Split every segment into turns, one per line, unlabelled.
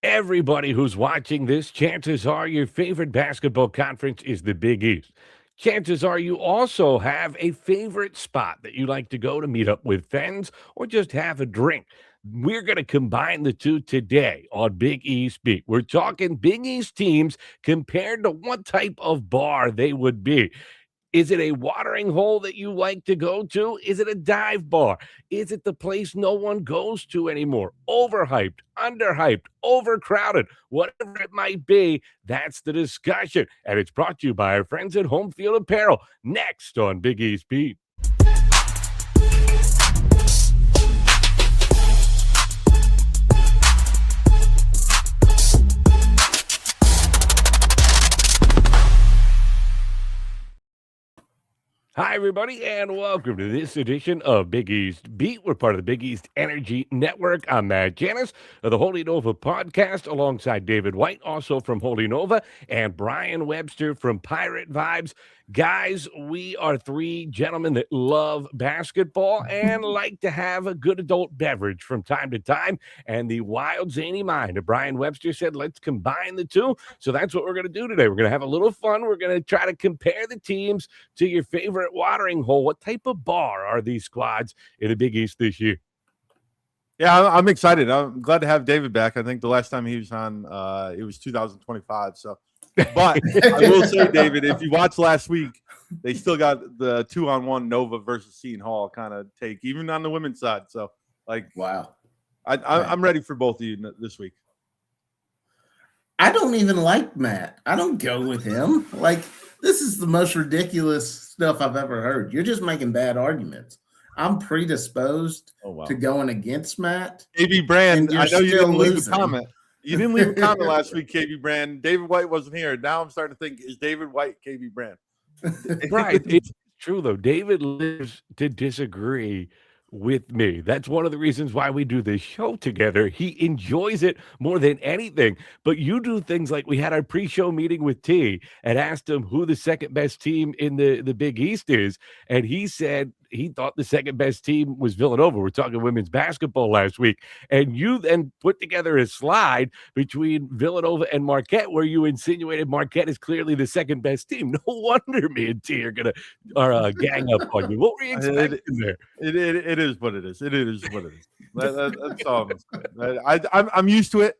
Everybody who's watching this, chances are your favorite basketball conference is the Big East. Chances are you also have a favorite spot that you like to go to meet up with friends or just have a drink. We're going to combine the two today on Big East Beat. We're talking Big East teams compared to what type of bar they would be. Is it a watering hole that you like to go to? Is it a dive bar? Is it the place no one goes to anymore? Overhyped, underhyped, overcrowded, whatever it might be, that's the discussion. And it's brought to you by our friends at Home Field Apparel. Next on Big East Beat. Hi, everybody, and welcome to this edition of Big East Beat. We're part of the Big East Energy Network. I'm Matt Janis of the Holy Nova podcast, alongside David White, also from Holy Nova, and Brian Webster from Pirate Vibes. Guys, we are three gentlemen that love basketball and like to have a good adult beverage from time to time. And the wild, zany mind of Brian Webster said, let's combine the two. So that's what we're going to do today. We're going to have a little fun. We're going to try to compare the teams to your favorite watering hole. What type of bar are these squads in the Big East this year?
Yeah, I'm excited. I'm glad to have David back. I think the last time he was on, it was 2025. So, but I will say, David, if you watched last week, they still got the 2-on-1 Nova versus Seton Hall kind of take, even on the women's side. So, like,
wow,
I'm ready for both of you this week.
I don't even like Matt. I don't go with him. Like, this is the most ridiculous stuff I've ever heard. You're just making bad arguments. I'm predisposed to going against Matt.
KB Brand, I know you didn't leave a comment. You didn't leave a comment last week, KB Brand. David White wasn't here. Now I'm starting to think, is David White KB Brand?
Right. It's true, though. David lives to disagree with me. That's one of the reasons why we do this show together. He enjoys it more than anything. But you do things like we had our pre-show meeting with T and asked him who the second best team in the Big East is. And he said he thought the second best team was Villanova. We're talking women's basketball last week. And you then put together a slide between Villanova and Marquette where you insinuated Marquette is clearly the second best team. No wonder me and T are going to gang up on you. What were you expecting there?
It is what it is. It is what it is. That's all. I'm used to it.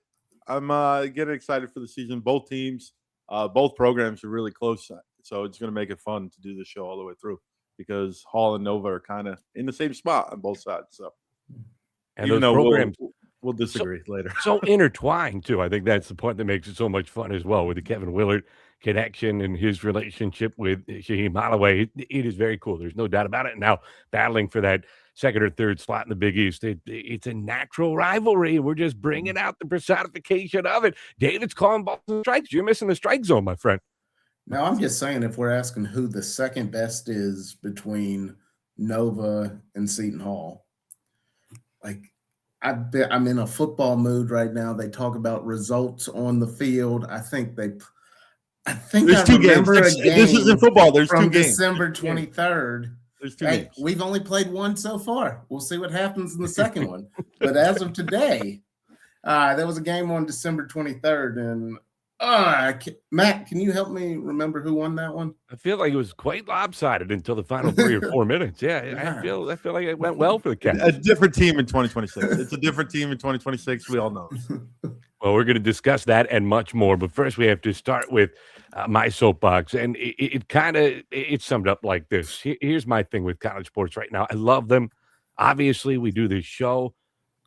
I'm getting excited for the season. Both teams, both programs are really close. So it's going to make it fun to do the show all the way through, because Hall and Nova are kind of in the same spot on both sides. So,
and even those programs,
we'll disagree later.
So intertwined, too. I think that's the point that makes it so much fun as well, with the Kevin Willard connection and his relationship with Shaheen Holloway. It is very cool. There's no doubt about it. Now, battling for that second or third slot in the Big East, it's a natural rivalry. We're just bringing out the personification of it. David's calling balls and strikes. You're missing the strike zone, my friend.
Now, I'm just saying, if we're asking who the second best is between Nova and Seton Hall, like, I'm in a football mood right now. They talk about results on the field. I think
there's
I
two
remember
games.
a game
This isn't football. There's
from
two games.
December 23rd.
There's two games.
We've only played one so far. We'll see what happens in the second one. But as of today, there was a game on December 23rd, and Matt, can you help me remember who won that one?
I feel like it was quite lopsided until the final 3 or 4 minutes. Yeah, I feel like it went well for the Cats.
A different team in 2026. It's a different team in 2026. We all know.
Well, we're going to discuss that and much more. But first, we have to start with my soapbox. And it's summed up like this. Here's my thing with college sports right now. I love them. Obviously, we do this show.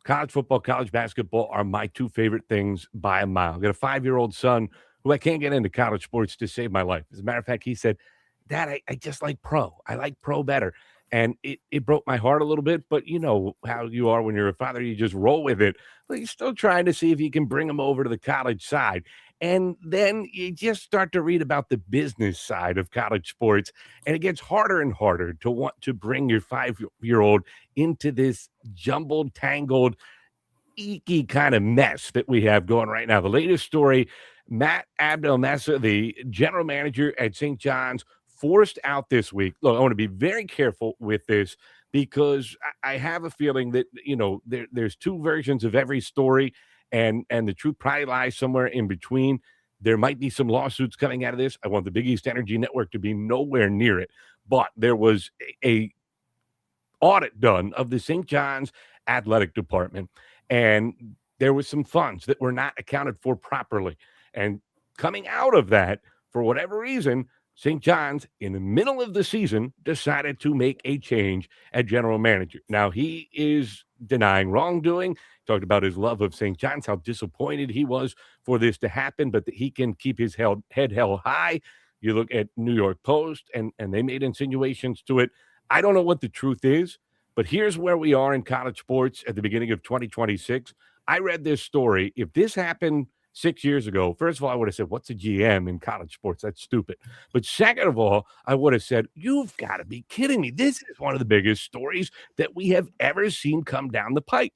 College football, college basketball are my two favorite things by a mile. I've got a 5-year-old son who I can't get into college sports to save my life. As a matter of fact, he said, Dad, I just like pro. I like pro better. And it broke my heart a little bit, but you know how you are when you're a father, you just roll with it. But you're still trying to see if you can bring him over to the college side. And then you just start to read about the business side of college sports, and it gets harder and harder to want to bring your 5-year-old into this jumbled, tangled, icky kind of mess that we have going right now. The latest story, Matt Abdelmessa, the general manager at St. John's, forced out this week. Look, I want to be very careful with this because I have a feeling that, there's two versions of every story. and the truth probably lies somewhere in between. There might be some lawsuits coming out of this. I want the Big East Energy Network to be nowhere near it, but there was a audit done of the St. John's athletic department, and there was some funds that were not accounted for properly. And coming out of that, for whatever reason, St. John's, in the middle of the season, decided to make a change at general manager. Now, he is denying wrongdoing, talked about his love of St. John's, how disappointed he was for this to happen, but that he can keep his head held high. You look at New York Post, and they made insinuations to it. I don't know what the truth is, but here's where we are in college sports at the beginning of 2026. I read this story. If this happened 6 years ago, first of all, I would have said, what's a GM in college sports? That's stupid. But second of all, I would have said, you've got to be kidding me. This is one of the biggest stories that we have ever seen come down the pipe.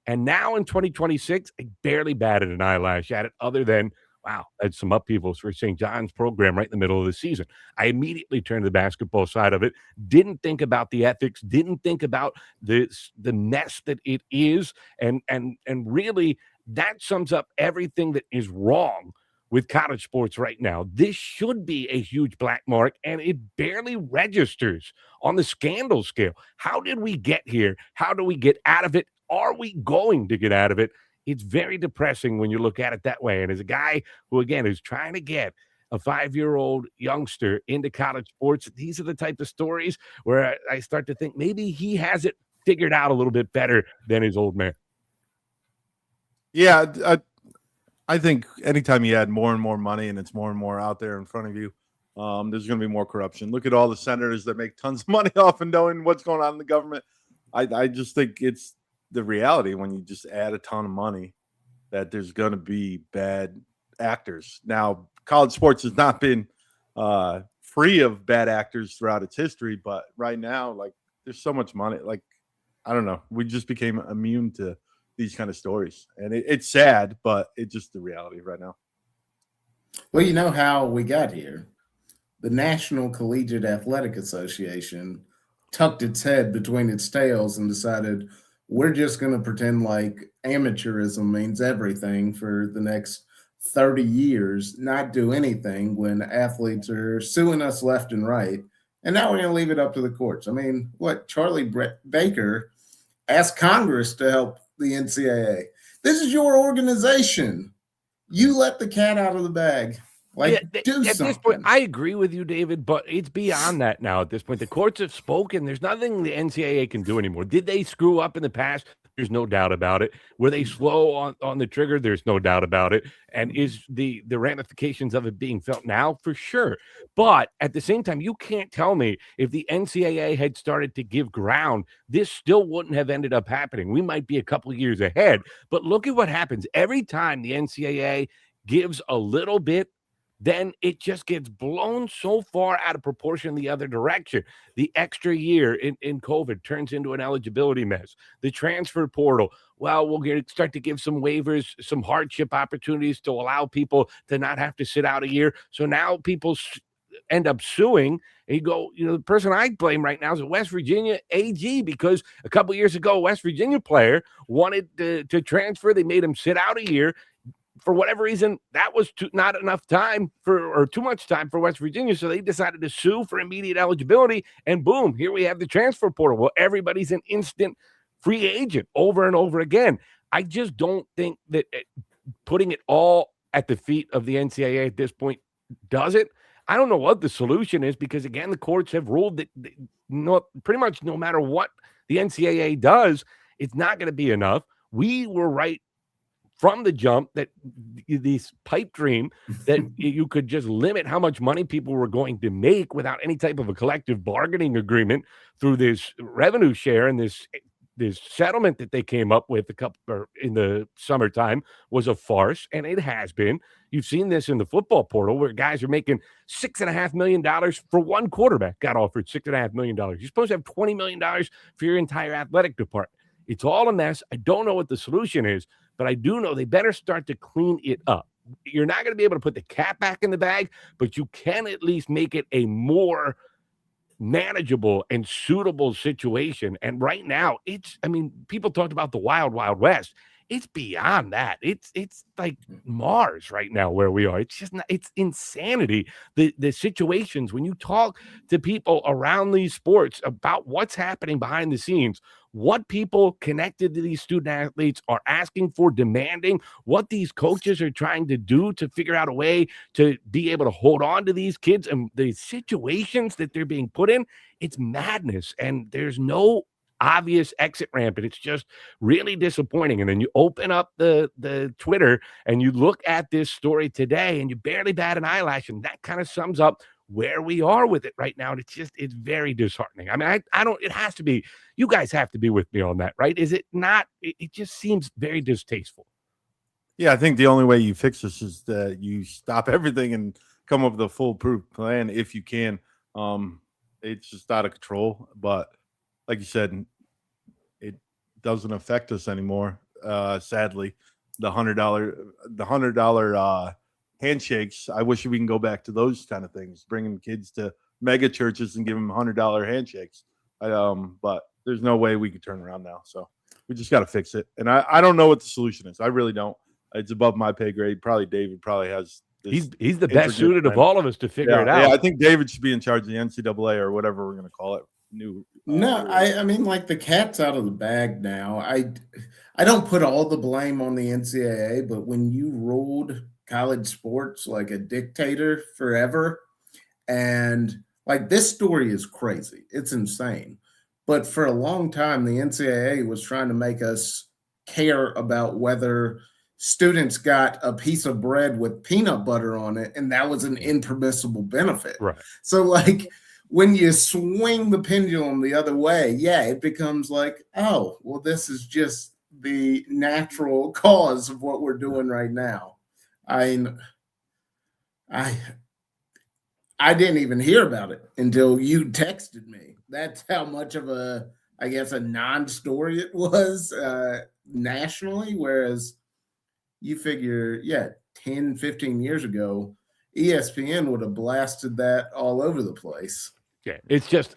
And now in 2026, I barely batted an eyelash at it other than, wow, that's some upheavals for St. John's program right in the middle of the season. I immediately turned to the basketball side of it, didn't think about the ethics, didn't think about the mess that it is, and really that sums up everything that is wrong with college sports right now. This should be a huge black mark, and it barely registers on the scandal scale. How did we get here? How do we get out of it? Are we going to get out of it? It's very depressing when you look at it that way. And as a guy who, again, is trying to get a 5-year-old youngster into college sports, these are the type of stories where I start to think maybe he has it figured out a little bit better than his old man.
Yeah, I think anytime you add more and more money and it's more and more out there in front of you, there's going to be more corruption. Look at all the senators that make tons of money off and knowing what's going on in the government. I just think it's the reality when you just add a ton of money that there's going to be bad actors. Now, college sports has not been free of bad actors throughout its history, but right now, like, there's so much money. Like, I don't know. We just became immune to these kind of stories, and it's sad, but it's just the reality right now.
Well, you know how we got here. The National Collegiate Athletic Association tucked its head between its tails and decided we're just going to pretend like amateurism means everything for the next 30 years, not do anything when athletes are suing us left and right. And now we're going to leave it up to the courts. I mean, what? Charlie Baker asked Congress to help the NCAA. This is your organization. You let the cat out of the bag. Like, do
at
something.
This point, I agree with you, David, but it's beyond that now at this point. The courts have spoken. There's nothing the NCAA can do anymore. Did they screw up in the past? There's no doubt about it. Were they slow on the trigger? There's no doubt about it. And is the ramifications of it being felt now? For sure. But at the same time, you can't tell me if the NCAA had started to give ground, this still wouldn't have ended up happening. We might be a couple of years ahead. But look at what happens. Every time the NCAA gives a little bit, then it just gets blown so far out of proportion the other direction. The extra year in COVID turns into an eligibility mess. The transfer portal, well, we'll start to give some waivers, some hardship opportunities to allow people to not have to sit out a year. So now people end up suing. And you go, the person I blame right now is a West Virginia AG, because a couple years ago, a West Virginia player wanted to transfer. They made him sit out a year. For whatever reason, that was not enough time or too much time for West Virginia. So they decided to sue for immediate eligibility. And boom, here we have the transfer portal. Well, everybody's an instant free agent over and over again. I just don't think that putting it all at the feet of the NCAA at this point does it. I don't know what the solution is, because, again, the courts have ruled that pretty much no matter what the NCAA does, it's not going to be enough. We were right from the jump that this pipe dream that you could just limit how much money people were going to make without any type of a collective bargaining agreement through this revenue share and this settlement that they came up with in the summertime was a farce, and it has been. You've seen this in the football portal where guys are making $6.5 million for one quarterback. Got offered $6.5 million. You're supposed to have $20 million for your entire athletic department. It's all a mess. I don't know what the solution is, but I do know they better start to clean it up. You're not going to be able to put the cat back in the bag, but you can at least make it a more manageable and suitable situation. And right now, people talked about the wild, wild west. It's beyond that. It's like Mars right now where we are. It's just not, it's insanity. The situations when you talk to people around these sports about what's happening behind the scenes, what people connected to these student athletes are asking for, demanding, what these coaches are trying to do to figure out a way to be able to hold on to these kids and the situations that they're being put in, it's madness. And there's no obvious exit ramp, and it's just really disappointing. And then you open up the Twitter and you look at this story today and you barely bat an eyelash, and that kind of sums up where we are with it right now. And it's very disheartening. I mean, I don't, it has to be, you guys have to be with me on that, right? Is it not? It just seems very distasteful.
Yeah, I think the only way you fix this is that you stop everything and come up with a foolproof plan if you can. It's just out of control. But like you said, it doesn't affect us anymore. Sadly, the $100 handshakes. I wish we can go back to those kind of things, bringing kids to mega churches and give them $100 handshakes. But there's no way we could turn around now. So we just got to fix it. And I don't know what the solution is. I really don't. It's above my pay grade. Probably David probably has.
He's the best suited of all of us to figure it out.
Yeah, I think David should be in charge of the NCAA or whatever we're going to call it.
No, I mean, like, the cat's out of the bag now. I don't put all the blame on the NCAA, but when you ruled college sports like a dictator forever, and like, this story is crazy. It's insane. But for a long time, the NCAA was trying to make us care about whether students got a piece of bread with peanut butter on it, and that was an impermissible benefit.
Right.
So, like, when you swing the pendulum the other way, yeah, it becomes like, oh, well, this is just the natural cause of what we're doing right now. I didn't even hear about it until you texted me. That's how much of a non-story it was nationally, whereas you figure, 10, 15 years ago, ESPN would have blasted that all over the place.
Yeah, it's just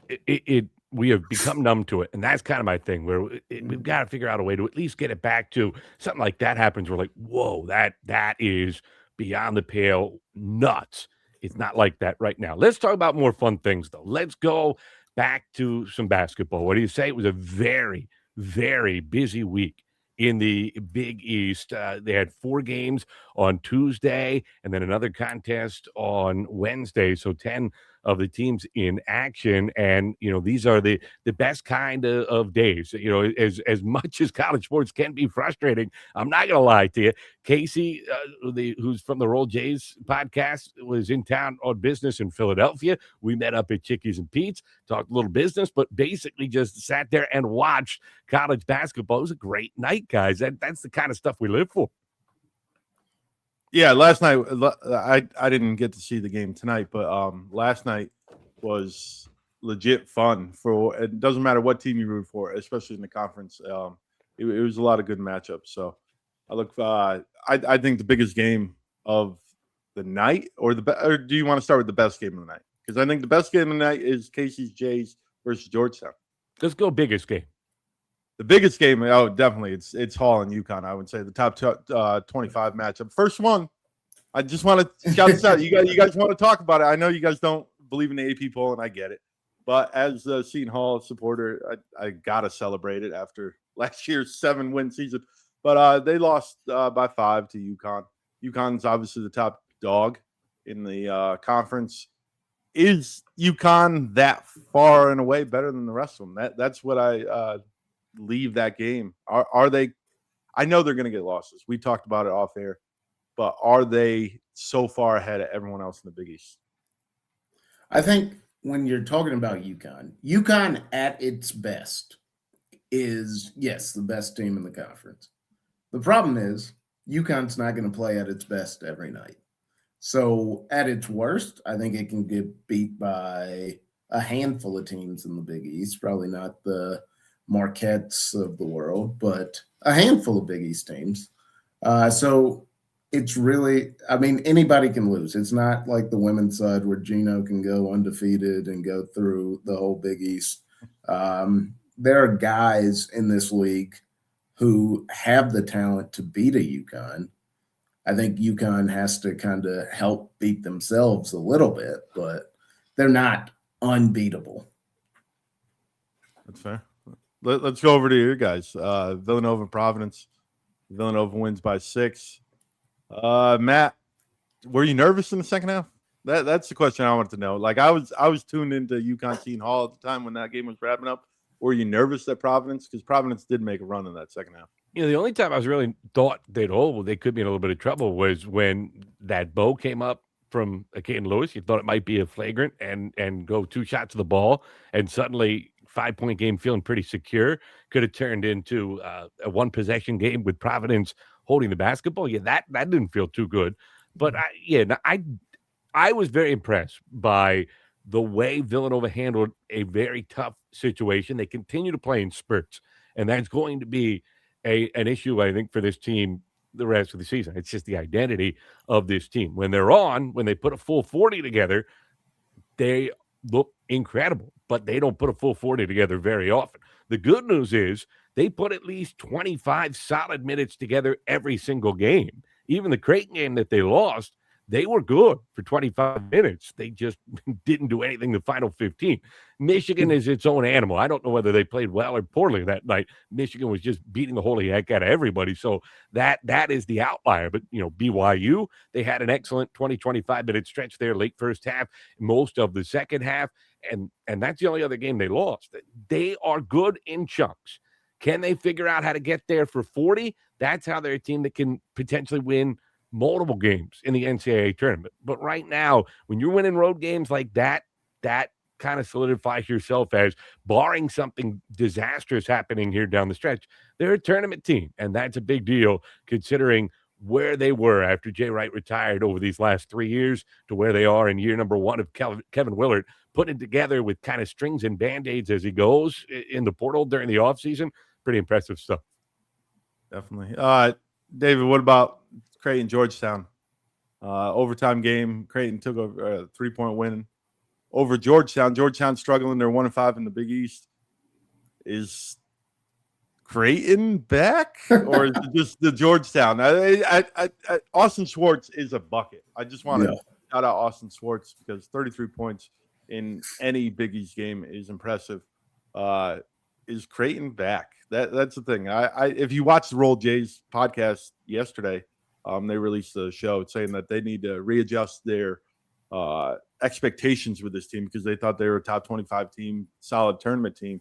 we have become numb to it, and that's kind of my thing. Where we've got to figure out a way to at least get it back to something like that happens. We're like, whoa, that is beyond the pale, nuts. It's not like that right now. Let's talk about more fun things, though. Let's go back to some basketball. What do you say? It was a very, very busy week in the Big East. They had 4 games on Tuesday and then another contest on Wednesday. So 10 of the teams in action. And, these are the best kind of days. As much as college sports can be frustrating, I'm not going to lie to you. Casey, who's from the Roll Jays podcast, was in town on business in Philadelphia. We met up at Chickies and Pete's, talked a little business, but basically just sat there and watched college basketball. It was a great night, guys. That's the kind of stuff we live for.
Yeah, last night I didn't get to see the game tonight, but last night was legit fun. It doesn't matter what team you root for, especially in the conference. It was a lot of good matchups. So I think the biggest game of the night, or do you want to start with the best game of the night? Because I think the best game of the night is Casey's Jays versus Georgetown.
Let's go biggest game.
The biggest game, definitely, it's Hall and UConn. I would say the top 25 matchup. First one, I just want to shout this out. You guys want to talk about it. I know you guys don't believe in the AP poll, and I get it. But as a Seton Hall supporter, I got to celebrate it after last year's 7-win season. But they lost by 5 to UConn. UConn's obviously the top dog in the conference. Is UConn that far and away better than the rest of them? That's what I leave that game. Are they? I know they're going to get losses. We talked about it off air, but are they so far ahead of everyone else in the Big East?
I think when you're talking about UConn at its best is, yes, the best team in the conference. The problem is UConn's not going to play at its best every night. So at its worst, I think it can get beat by a handful of teams in the Big East, probably not the Marquettes of the world, but a handful of Big East teams. So it's really, anybody can lose. It's not like the women's side where Gino can go undefeated and go through the whole Big East. There are guys in this league who have the talent to beat a UConn. I think UConn has to kind of help beat themselves a little bit, but they're not unbeatable.
That's fair. Let's go over to you guys. Villanova and Providence. Villanova wins by 6. Matt, were you nervous in the second half? That's the question I wanted to know. Like I was tuned into UConn Seton Hall at the time when that game was wrapping up. Were you nervous at Providence? Because Providence did make a run in that second half.
The only time I was really thought they could be in a little bit of trouble was when that bow came up from Caden Lewis. You thought it might be a flagrant and go 2 shots to the ball, and suddenly 5-point game feeling pretty secure could have turned into a 1-possession game with Providence holding the basketball. Yeah, that didn't feel too good. But I was very impressed by the way Villanova handled a very tough situation. They continue to play in spurts, and that's going to be an issue, I think, for this team the rest of the season. It's just the identity of this team. When they put a full 40 together, they look incredible, but they don't put a full 40 together very often. The good news is they put at least 25 solid minutes together every single game. Even the Creighton game that they lost, they were good for 25 minutes. They just didn't do anything the final 15. Michigan is its own animal. I don't know whether they played well or poorly that night. Michigan was just beating the holy heck out of everybody. So that is the outlier. But, BYU, they had an excellent 25-minute stretch there late first half, most of the second half. And that's the only other game they lost. They are good in chunks. Can they figure out how to get there for 40? That's how they're a team that can potentially win multiple games in the NCAA tournament. But right now, when you're winning road games like that kind of solidifies yourself as, barring something disastrous happening here down the stretch, they're a tournament team. And that's a big deal considering where they were after Jay Wright retired over these last 3 years to where they are in year number 1 of Kevin Willard, putting it together with kind of strings and Band-Aids as he goes in the portal during the offseason. Pretty impressive stuff.
Definitely. David, what about Creighton, Georgetown? Overtime game. Creighton took a 3-point win over Georgetown. Georgetown struggling. They're 1-5 in the Big East. Is Creighton back, or is it just the Georgetown? Austin Schwartz is a bucket. I just want to shout out Austin Schwartz because 33 points in any Big East game is impressive. Is Creighton back? That's the thing. If you watched the Roll Jays podcast yesterday, they released a show saying that they need to readjust their expectations with this team because they thought they were a top 25 team, solid tournament team.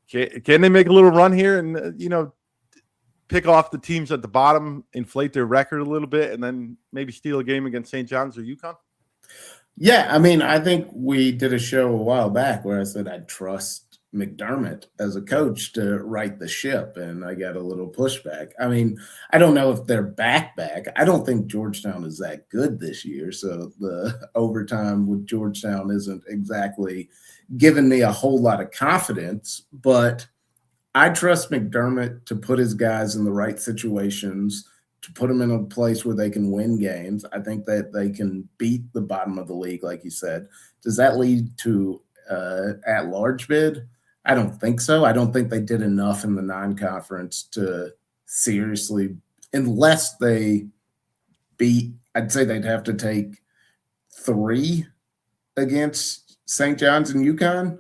Can they make a little run here and pick off the teams at the bottom, inflate their record a little bit, and then maybe steal a game against St. John's or UConn?
Yeah, I mean, I think we did a show a while back where I said I'd trust McDermott as a coach to right the ship, and I got a little pushback. I mean, I don't know if they're back. I don't think Georgetown is that good this year, so the overtime with Georgetown isn't exactly giving me a whole lot of confidence, but I trust McDermott to put his guys in the right situations, to put them in a place where they can win games. I think that they can beat the bottom of the league, like you said. Does that lead to at-large bid? I don't think so. I don't think they did enough in the non-conference to seriously, unless they beat, I'd say they'd have to take 3 against St. John's and UConn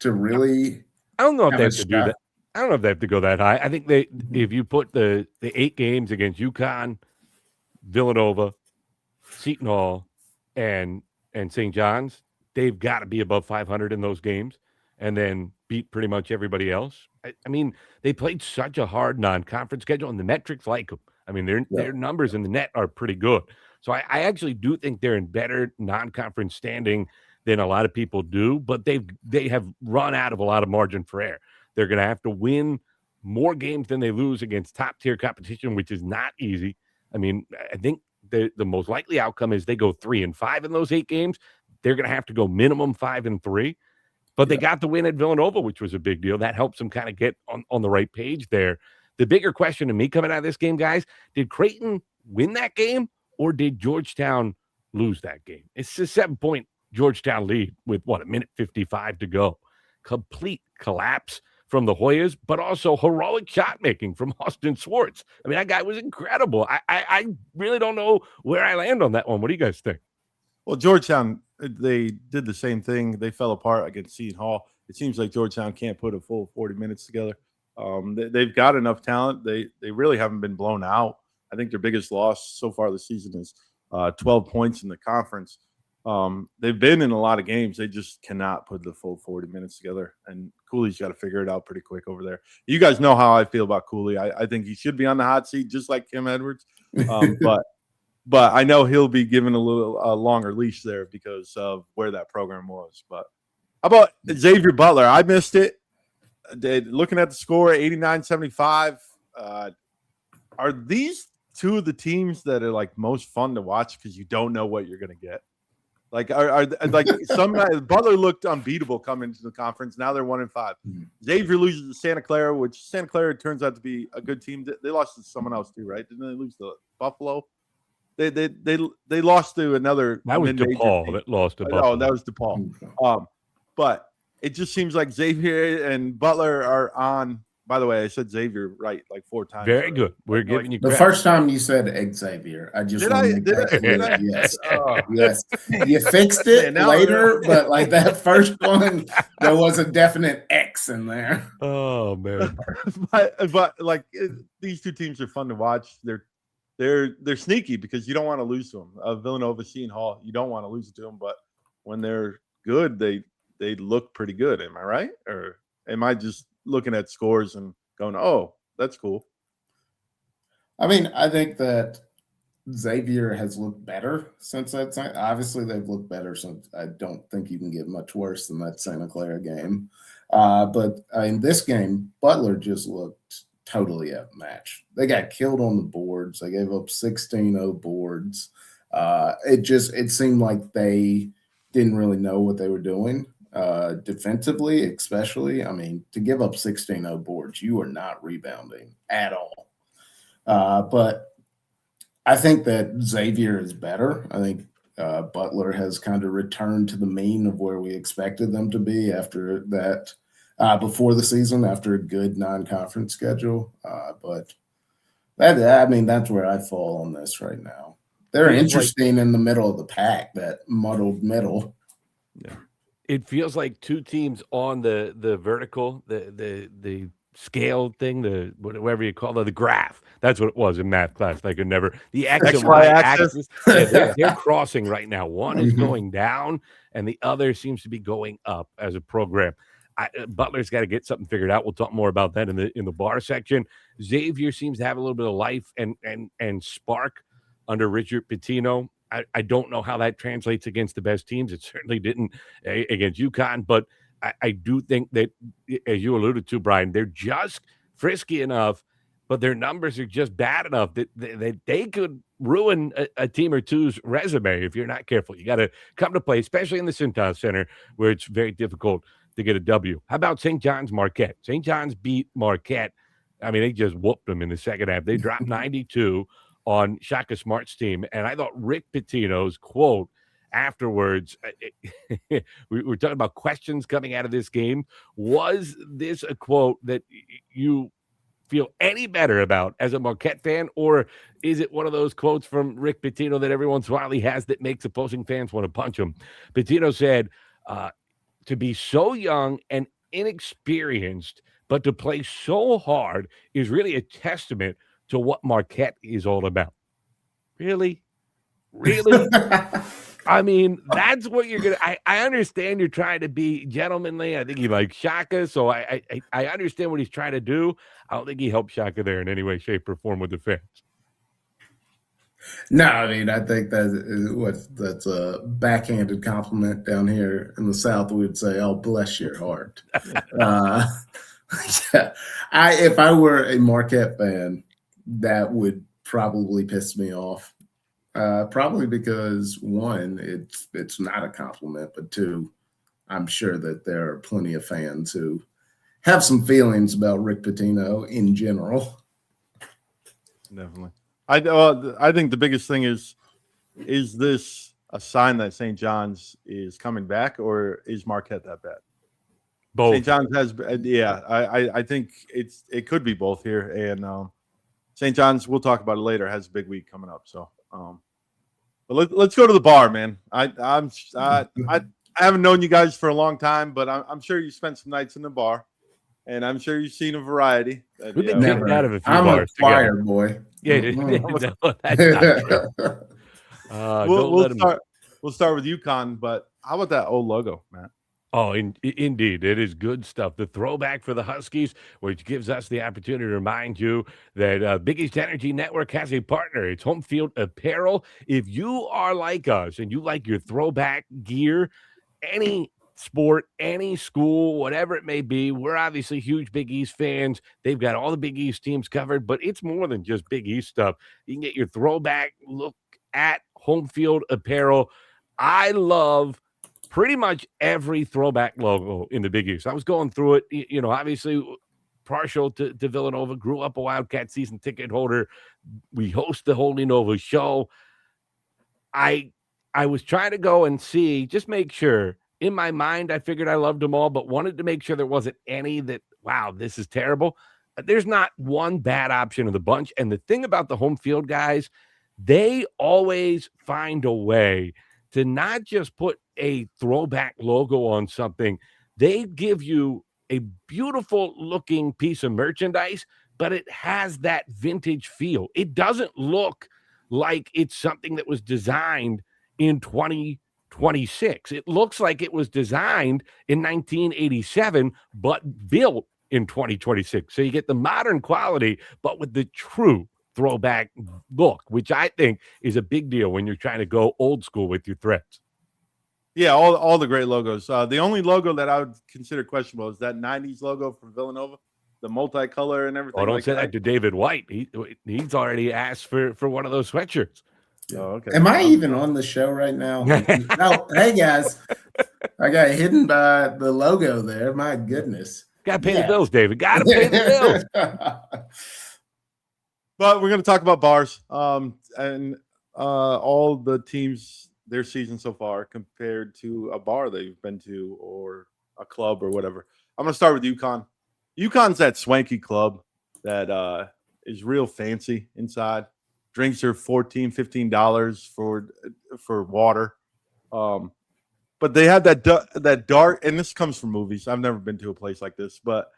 to really.
I don't know if they have to do that. I don't know if they have to go that high. I think if you put the 8 games against UConn, Villanova, Seton Hall, and St. John's, they've got to be above 500 in those games and then beat pretty much everybody else. I mean, they played such a hard non-conference schedule, and the metrics like them. I mean, their numbers in the net are pretty good. So I actually do think they're in better non-conference standing than a lot of people do, but they have run out of a lot of margin for error. They're going to have to win more games than they lose against top-tier competition, which is not easy. I mean, I think the most likely outcome is they go 3-5 in those 8 games. They're going to have to go minimum 5-3. But they got the win at Villanova, which was a big deal. That helps them kind of get on the right page there. The bigger question to me coming out of this game, guys, did Creighton win that game or did Georgetown lose that game? It's a 7-point Georgetown lead with, 1:55 to go. Complete collapse from the Hoyas, but also heroic shot making from Austin Swartz. I mean, that guy was incredible. I really don't know where I land on that one. What do you guys think?
Well, Georgetown, they did the same thing. They fell apart against Seton Hall. It seems like Georgetown can't put a full 40 minutes together. They've got enough talent. They really haven't been blown out. I think their biggest loss so far this season is 12 points in the conference. They've been in a lot of games. They just cannot put the full 40 minutes together. And Cooley's got to figure it out pretty quick over there. You guys know how I feel about Cooley. I think he should be on the hot seat just like Kim Edwards. But I know he'll be given a little longer leash there because of where that program was. But how about Xavier Butler? I missed it. Looking at the score, 89-75. Are these two of the teams that are like most fun to watch because you don't know what you're going to get? Like, are like some Butler looked unbeatable coming into the conference. Now they're 1-5. Xavier loses to Santa Clara, which Santa Clara turns out to be a good team. They lost to someone else too, right? Didn't they lose to Buffalo? They lost to another.
That was DePaul that lost to Buffalo.
Oh, that was DePaul. But it just seems like Xavier and Butler are on. By the way, I said Xavier right like 4 times.
Very good. We're giving you
the
credit.
first time you said Xavier. I just
did I?
Yes. Yes. You fixed it later, but like that first one, there was a definite X in there.
Oh man.
but like these two teams are fun to watch. They're sneaky because you don't want to lose to them. Villanova, Seton Hall, you don't want to lose to them, but when they're good, they look pretty good. Am I right? Or am I just looking at scores and going, oh, that's cool?
I mean, I think that Xavier has looked better since that time. Obviously, they've looked better since. I don't think you can get much worse than that Santa Clara game. But in this game, Butler just looked totally outmatched. They got killed on the boards. They gave up 16-0 boards. It seemed like they didn't really know what they were doing. Defensively, especially. I mean, to give up 16-0 boards, you are not rebounding at all. But I think that Xavier is better. I think Butler has kind of returned to the mean of where we expected them to be after that, before the season, after a good non-conference schedule. But that's where I fall on this right now. They're interesting in the middle of the pack, that muddled middle.
Yeah. It feels like two teams on the vertical, the scale thing, whatever you call it, the graph. That's what it was in math class. I could never the X and Y axis. Yeah, they're crossing right now. One is going down, and the other seems to be going up as a program. Butler's got to get something figured out. We'll talk more about that in the bar section. Xavier seems to have a little bit of life and spark under Rick Pitino. I don't know how that translates against the best teams. It certainly didn't against UConn, but I do think that, as you alluded to, Brian, they're just frisky enough, but their numbers are just bad enough that they could ruin a team or two's resume if you're not careful. You got to come to play, especially in the Seton Hall Center, where it's very difficult to get a W. How about St. John's Marquette? St. John's beat Marquette. I mean, they just whooped them in the second half. They dropped 92 on Shaka Smart's team. And I thought Rick Pitino's quote afterwards, we were talking about questions coming out of this game. Was this a quote that you feel any better about as a Marquette fan, or is it one of those quotes from Rick Pitino that every once in a while he has that makes opposing fans want to punch him? Pitino said, to be so young and inexperienced, but to play so hard is really a testament to what Marquette is all about. Really? I mean, that's what you're going to – I understand you're trying to be gentlemanly. I think he likes Shaka, so I understand what he's trying to do. I don't think he helped Shaka there in any way, shape, or form with the fans.
No, I mean, I think that's a backhanded compliment down here in the South. We would say, "Oh, bless your heart." Yeah, if I were a Marquette fan, that would probably piss me off. Probably because, one, it's not a compliment, but two, I'm sure that there are plenty of fans who have some feelings about Rick Pitino in general.
Definitely. I think the biggest thing is this a sign that St. John's is coming back, or is Marquette that bad?
Both.
St. John's has, I think it could be both here, and St. John's, we'll talk about it later, has a big week coming up. So, but let's go to the bar, man. I haven't known you guys for a long time, but I'm sure you spent some nights in the bar, and I'm sure you've seen a variety.
We've been kicked out of a few
I'm
bars
a choir
together.
boy.
Yeah, no, that's not true.
We'll start with UConn, but how about that old logo, Matt?
Oh, indeed. It is good stuff. The throwback for the Huskies, which gives us the opportunity to remind you that Big East Energy Network has a partner. It's Home Field Apparel. If you are like us and you like your throwback gear, any sport, any school, whatever it may be, we're obviously huge Big East fans. They've got all the Big East teams covered, but it's more than just Big East stuff. You can get your throwback look at Home Field Apparel. I love pretty much every throwback logo in the Big East. I was going through it, obviously partial to Villanova, grew up a Wildcat season ticket holder. We host the Holy Nova show. I was trying to go and see, just make sure. In my mind, I figured I loved them all, but wanted to make sure there wasn't any that, wow, this is terrible. There's not one bad option in the bunch. And the thing about the Home Field guys, they always find a way to not just put a throwback logo on something. They give you a beautiful looking piece of merchandise, but it has that vintage feel. It doesn't look like it's something that was designed in 2026. It looks like it was designed in 1987, but built in 2026. So you get the modern quality, but with the true throwback look, which I think is a big deal when you're trying to go old school with your threads.
Yeah, all the great logos. The only logo that I would consider questionable is that 90s logo from Villanova, the multicolor and everything.
Oh, don't say that to David White. He's already asked for one of those sweatshirts.
Oh, okay.
Am I even on the show right now? No, hey guys, I got hidden by the logo there. My goodness.
Got to pay the bills, David. Got to pay the bills.
But we're going to talk about bars and all the teams, their season so far compared to a bar they've been to or a club or whatever. I'm going to start with UConn. UConn's that swanky club that is real fancy inside. Drinks are $14, $15 for water. But they have that dark, and this comes from movies. I've never been to a place like this, but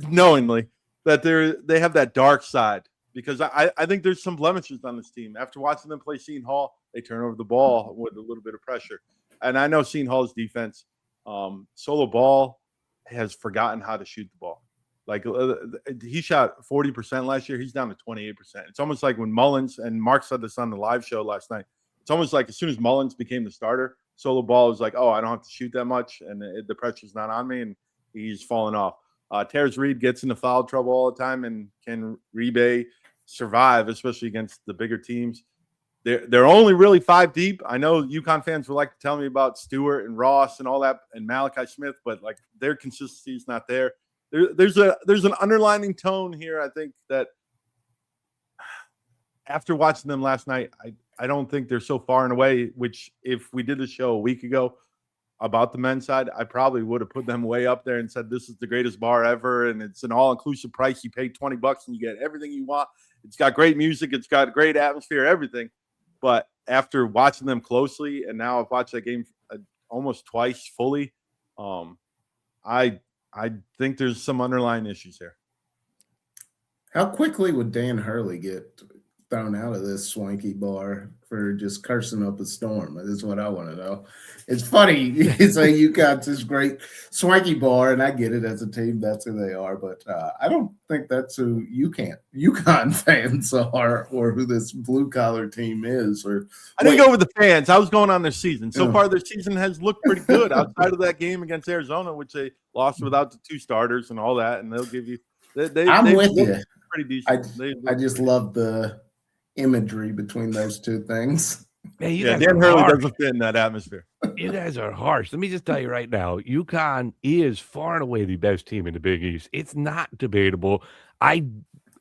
knowingly that they have that dark side. Because I think there's some blemishes on this team. After watching them play Seton Hall, they turn over the ball with a little bit of pressure. And I know Seton Hall's defense, Solo Ball has forgotten how to shoot the ball. Like he shot 40% last year. He's down to 28%. It's almost like when Mullins, and Mark said this on the live show last night, it's almost like as soon as Mullins became the starter, Solo Ball was like, oh, I don't have to shoot that much, and the pressure's not on me, and he's falling off. Terrence Reed gets into foul trouble all the time and can survive, especially against the bigger teams. They're only really 5 deep. I know UConn fans would like to tell me about Stewart and Ross and all that and Malachi Smith, but like their consistency is not there. There's an underlining tone here. I think that after watching them last night, I don't think they're so far and away, which if we did the show a week ago about the men's side, I probably would have put them way up there and said, this is the greatest bar ever. And it's an all-inclusive price. You pay $20 and you get everything you want. It's got great music. It's got great atmosphere, everything. But after watching them closely, and now I've watched that game almost twice fully, I think there's some underlying issues here.
How quickly would Dan Hurley get thrown out of this swanky bar for just cursing up a storm? That is what I want to know. It's funny. You say you got this great swanky bar, and I get it as a team. That's who they are. But I don't think that's who UConn fans are, or who this blue-collar team is. Or
I didn't go with the fans. I was going on their season. So far, their season has looked pretty good outside of that game against Arizona, which they lost without the 2 starters and all that. And they'll give you
I'm with you.
Pretty decent.
I just love the imagery between those two things.
Man,
Dan Hurley doesn't fit in that atmosphere.
You guys are harsh. Let me just tell you right now, UConn is far and away the best team in the Big East. It's not debatable.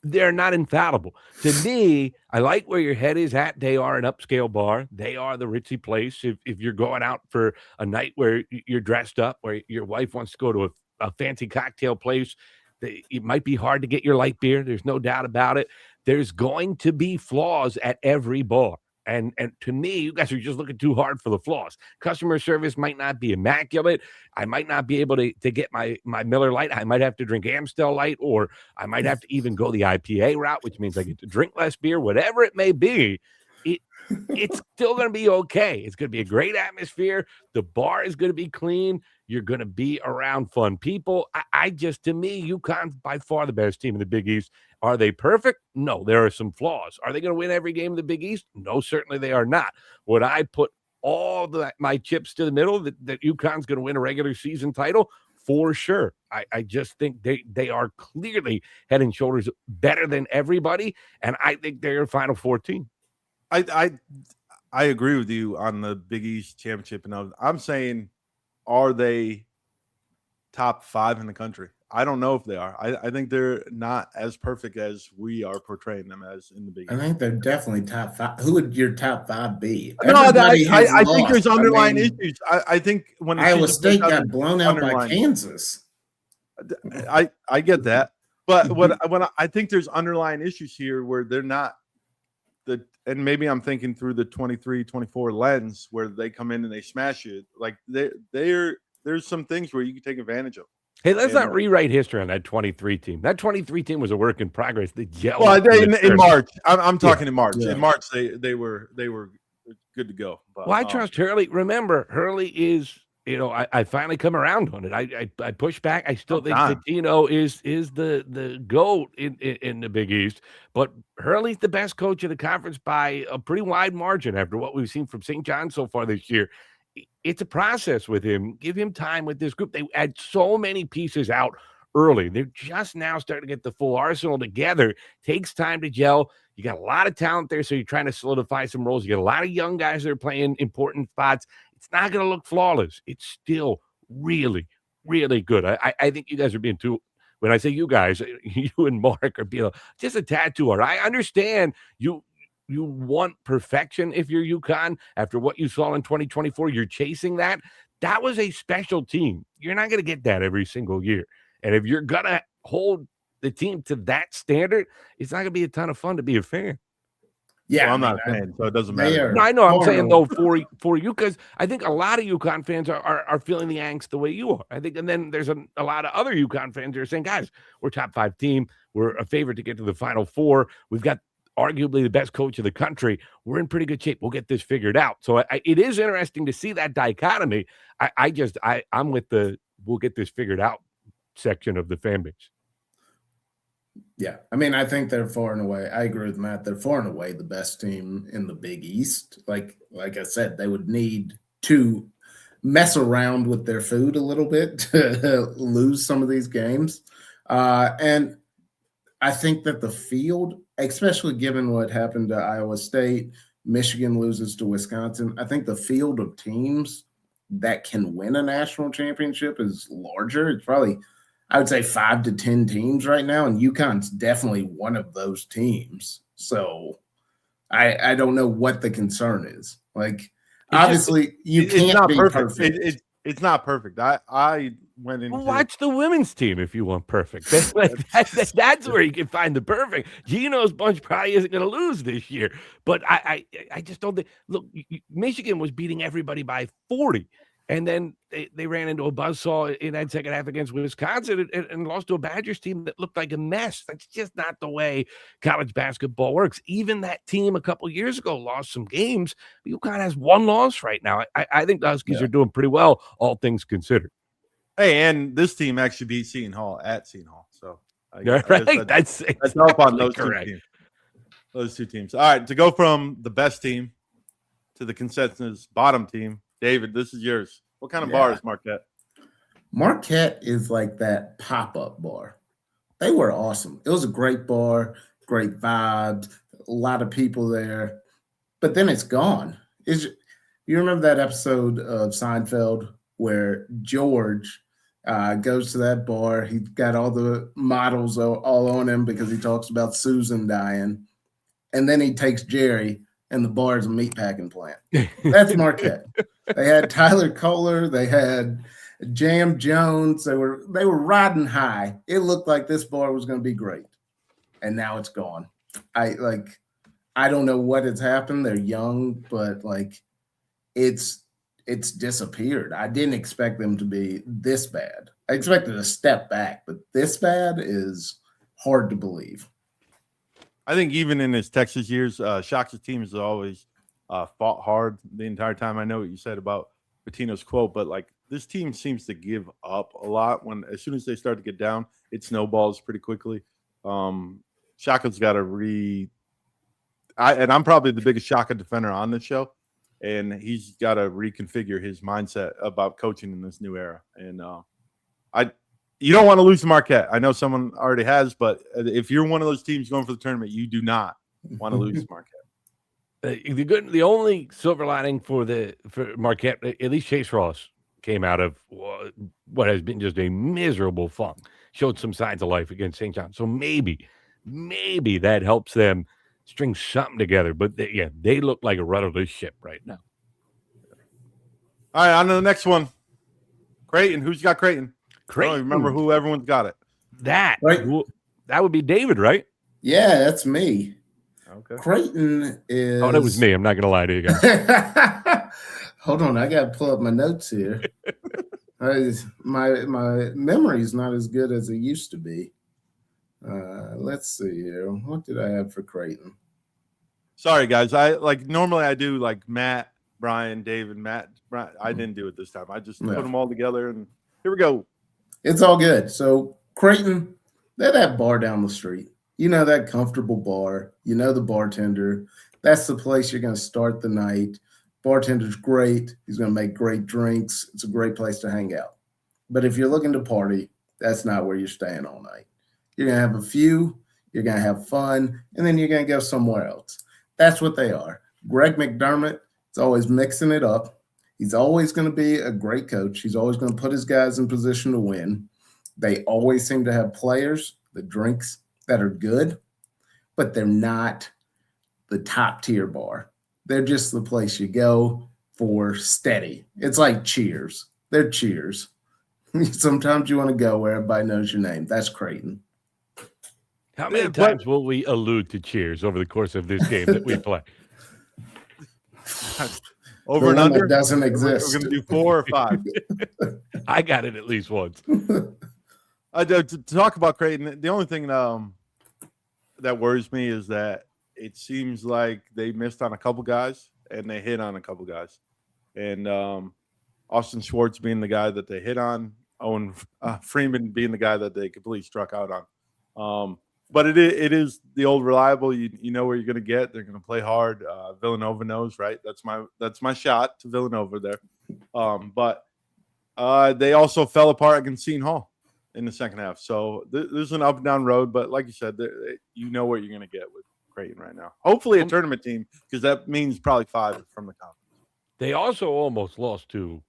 They're not infallible. To me, I like where your head is at. They are an upscale bar. They are the ritzy place. If you're going out for a night where you're dressed up, where your wife wants to go to a fancy cocktail place. It might be hard to get your light beer. There's no doubt about it. There's going to be flaws at every bar. And to me, you guys are just looking too hard for the flaws. Customer service might not be immaculate. I might not be able to get my Miller Lite. I might have to drink Amstel Light, or I might have to even go the IPA route, which means I get to drink less beer. Whatever it may be, it's still going to be okay. It's going to be a great atmosphere. The bar is going to be clean. You're going to be around fun people. To me, UConn's by far the best team in the Big East. Are they perfect? No, there are some flaws. Are they going to win every game of the Big East? No, certainly they are not. Would I put all my chips to the middle that UConn's going to win a regular season title? For sure. I just think they are clearly head and shoulders better than everybody, and I think they're a Final Four team.
I agree with you on the Big East championship, and I'm saying, are they top 5 in the country? I don't know if they are. I think they're not as perfect as we are portraying them as in the Big East.
I think they're definitely top 5. Who would your top 5 be?
No, I think there's underlying issues. I think when
Iowa State got blown out by Kansas.
I get that, but when I think there's underlying issues here where they're not and maybe I'm thinking through the 23-24 lens where they come in and they smash it. Like there's some things where you can take advantage of.
Hey, let's not rewrite history on that 23 team. That 23 team was a work in progress. They gelled.
Well, in March. I'm talking in March. Yeah. In March, they were good to go. But,
I trust Hurley. Remember, Hurley is. I finally come around on it. I push back. I still think Pitino is the GOAT in the Big East, but Hurley's the best coach of the conference by a pretty wide margin after what we've seen from St. John so far this year. It's a process with him. Give him time with this group. They had so many pieces out early. They're just now starting to get the full arsenal together. Takes time to gel. You got a lot of talent there, so you're trying to solidify some roles. You got a lot of young guys that are playing important spots. It's not going to look flawless. It's still really, really good. I think you guys are being too, when I say you guys, you and Mark are being just a tattoo art. I understand you want perfection if you're UConn. After what you saw in 2024, you're chasing that. That was a special team. You're not going to get that every single year. And if you're going to hold the team to that standard, it's not going to be a ton of fun to be a fan.
Yeah, well, I'm not a fan, so it doesn't matter.
No, I know. I'm saying, though, for you, because I think a lot of UConn fans are feeling the angst the way you are. I think, and then there's a lot of other UConn fans that are saying, guys, we're top 5 team. We're a favorite to get to the Final Four. We've got arguably the best coach of the country. We're in pretty good shape. We'll get this figured out. So it is interesting to see that dichotomy. I'm with the we'll get this figured out section of the fan base.
Yeah, I mean, I think they're far and away. I agree with Matt. They're far and away the best team in the Big East. Like I said, they would need to mess around with their food a little bit to lose some of these games. And I think that the field, especially given what happened to Iowa State, Michigan loses to Wisconsin, I think the field of teams that can win a national championship is larger. It's probably, I would say, 5 to 10 teams right now, and UConn's definitely one of those teams. So I don't know what the concern is. Like, obviously, you can't be perfect.
It's not perfect. I went into
watch the women's team if you want perfect. That's where you can find the perfect. Gino's bunch probably isn't going to lose this year, but I just don't think. Look, Michigan was beating everybody by 40. And then they ran into a buzzsaw in that second half against Wisconsin and lost to a Badgers team that looked like a mess. That's just not the way college basketball works. Even that team a couple of years ago lost some games. UConn has 1 loss right now. I think the Huskies are doing pretty well, all things considered.
Hey, and this team actually beat Seton Hall at Seton Hall. So
that's
help on those correct. 2 teams. Those 2 teams. All right, to go from the best team to the consensus bottom team, David, this is yours. What kind of bar is Marquette?
Marquette is like that pop-up bar. They were awesome. It was a great bar, great vibes, a lot of people there. But then it's gone. You remember that episode of Seinfeld where George goes to that bar? He's got all the models all on him because he talks about Susan dying. And then he takes Jerry, and the bar is a meatpacking plant. That's Marquette. They had Tyler Kohler. They had Jam Jones. They were riding high. It looked like this bar was going to be great, and now it's gone. I don't know what has happened. They're young, but it's disappeared. I didn't expect them to be this bad. I expected a step back, but this bad is hard to believe.
I think even in his Texas years, Shaka's teams have always fought hard the entire time. I know what you said about Pitino's quote, but this team seems to give up a lot as soon as they start to get down, it snowballs pretty quickly. Shaka's got to and I'm probably the biggest Shaka defender on this show, and he's got to reconfigure his mindset about coaching in this new era. And you don't want to lose to Marquette. I know someone already has, but if you're one of those teams going for the tournament, you do not want to lose to Marquette.
The only silver lining for Marquette, at least Chase Ross came out of what has been just a miserable funk, showed some signs of life against St. John. So maybe that helps them string something together. But they look like a rudderless ship right now.
All right, on to the next one. Creighton. Who's got Creighton? I don't remember who everyone's got it.
That would be David, right?
Yeah, that's me.
Okay.
Creighton is.
Oh, that was me. I'm not going to lie to you guys.
Hold on, I got to pull up my notes here. My memory is not as good as it used to be. Let's see here. What did I have for Creighton?
Sorry, guys. Normally I do Matt, Brian, David, Matt, Brian. I didn't do it this time. I just put them all together, and here we go.
It's all good. So Creighton, they're that bar down the street. You know, that comfortable bar. You know the bartender. That's the place you're going to start the night. Bartender's great. He's going to make great drinks. It's a great place to hang out. But if you're looking to party, that's not where you're staying all night. You're going to have a few. You're going to have fun. And then you're going to go somewhere else. That's what they are. Greg McDermott is always mixing it up. He's always going to be a great coach. He's always going to put his guys in position to win. They always seem to have players, the drinks that are good, but they're not the top tier bar. They're just the place you go for steady. It's like Cheers. They're Cheers. Sometimes you want to go where everybody knows your name. That's Creighton.
How many times will we allude to Cheers over the course of this game that we play?
Over and under
doesn't exist.
We're going to do 4 or 5.
I got it at least once.
To talk about Creighton, the only thing that worries me is that it seems like they missed on a couple guys and they hit on a couple guys. And Austin Schwartz being the guy that they hit on, Owen Freeman being the guy that they completely struck out on. But it is the old reliable. You know where you're going to get. They're going to play hard. Villanova knows, right? That's my shot to Villanova there. But they also fell apart against Seton Hall in the second half. So there's an up and down road. But like you said, you know what you're going to get with Creighton right now. Hopefully a tournament team, because that means probably 5 from the conference.
They also almost lost to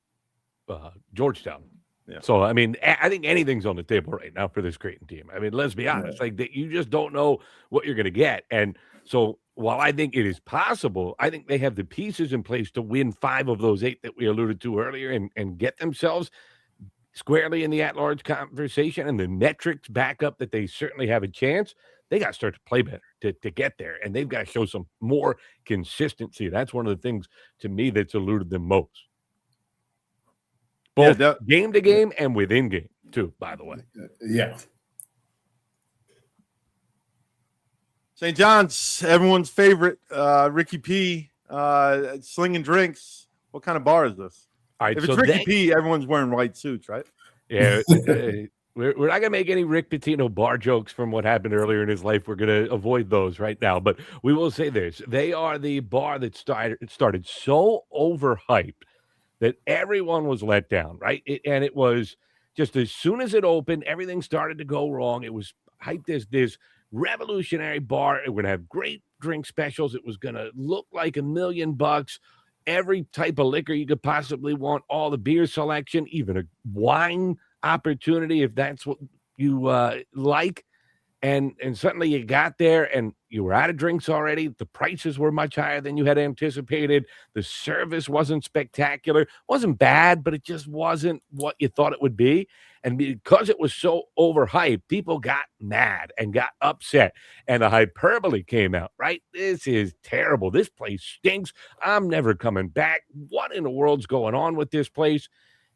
Georgetown.
Yeah.
So, I mean, I think anything's on the table right now for this Creighton team. I mean, let's be honest. You just don't know what you're going to get. And so while I think it is possible, I think they have the pieces in place to win 5 of those 8 that we alluded to earlier and get themselves squarely in the at-large conversation, and the metrics back up that they certainly have a chance. They got to start to play better to get there, and they've got to show some more consistency. That's one of the things, to me, that's eluded them most. Both game to game and within game, too, by the way.
Yeah.
St. John's, everyone's favorite, Ricky P, slinging drinks. What kind of bar is this?
All right,
if it's Ricky P, everyone's wearing white suits, right?
Yeah. We're not going to make any Rick Pitino bar jokes from what happened earlier in his life. We're going to avoid those right now. But we will say this. They are the bar that started so overhyped that everyone was let down, right? And it was just as soon as it opened, everything started to go wrong. It was hyped as this revolutionary bar. It would have great drink specials. It was going to look like $1 million. Every type of liquor you could possibly want, all the beer selection, even a wine opportunity if that's what you like. And suddenly you got there and you were out of drinks already. The prices were much higher than you had anticipated. The service wasn't spectacular. It wasn't bad, but it just wasn't what you thought it would be. And because it was so overhyped, people got mad and got upset. And the hyperbole came out, right? This is terrible. This place stinks. I'm never coming back. What in the world's going on with this place?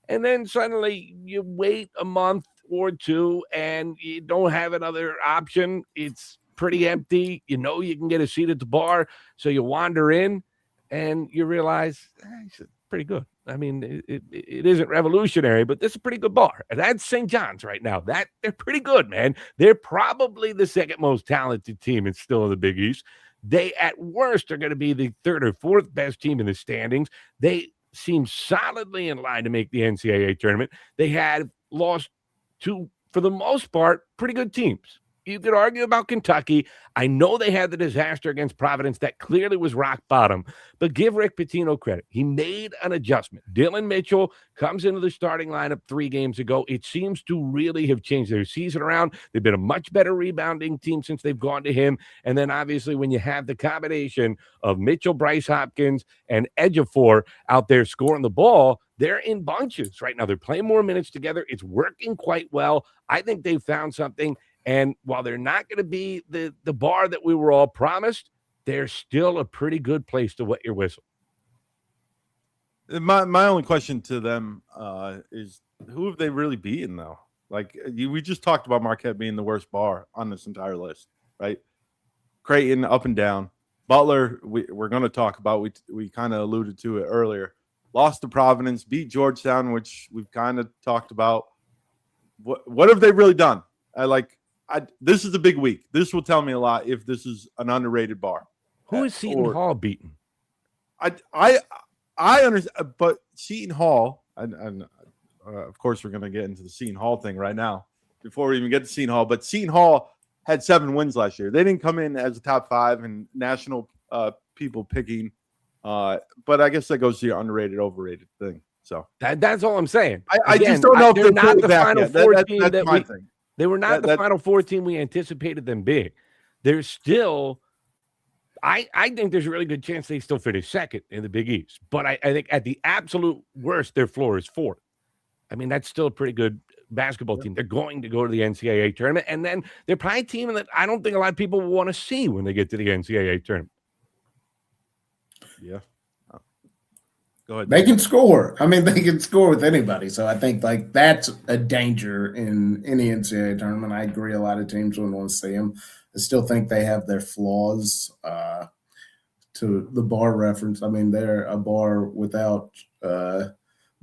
And then suddenly you wait a month or two and you don't have another option. It's pretty empty. You know you can get a seat at the bar. So you wander in and you realize it's pretty good. I mean, it isn't revolutionary, but this is a pretty good bar. And that's St. John's right now. They're pretty good, man. They're probably the second most talented team. It's still in the Big East. They, at worst, are going to be the third or fourth best team in the standings. They seem solidly in line to make the NCAA tournament. They had lost to, for the most part, pretty good teams. You could argue about Kentucky. I know they had the disaster against Providence. That clearly was rock bottom. But give Rick Pitino credit. He made an adjustment. Dylan Mitchell comes into the starting lineup 3 games ago. It seems to really have changed their season around. They've been a much better rebounding team since they've gone to him. And then obviously when you have the combination of Mitchell, Bryce Hopkins, and Ejiofor out there scoring the ball, they're in bunches right now. They're playing more minutes together. It's working quite well. I think they've found something. And while they're not going to be the bar that we were all promised, they're still a pretty good place to wet your whistle.
My only question to them is, who have they really beaten, though? Like, we just talked about Marquette being the worst bar on this entire list, right? Creighton, up and down. Butler, we're going to talk about. We kind of alluded to it earlier. Lost to Providence, beat Georgetown, which we've kind of talked about. What have they really done? This is a big week. This will tell me a lot if this is an underrated bar.
Who is Seton Hall beaten?
I understand, but Seton Hall, and of course we're going to get into the Seton Hall thing right now before we even get to Seton Hall. But Seton Hall had 7 wins last year. They didn't come in as a top 5 and national people picking. But I guess that goes to your underrated, overrated thing. So
that's all I'm saying.
I just don't know if they're
not the Final Four team
that's my thing.
They were not the Final Four team we anticipated them being. They're still, I think there's a really good chance they still finish second in the Big East. But I think at the absolute worst, their floor is 4th. I mean, that's still a pretty good basketball team. They're going to go to the NCAA tournament. And then they're probably a team that I don't think a lot of people will want to see when they get to the NCAA tournament.
Yeah. Go ahead.
They can score. I mean, they can score with anybody. So I think that's a danger in any NCAA tournament. I agree. A lot of teams wouldn't want to see them. I still think they have their flaws. To the bar reference, I mean, they're a bar without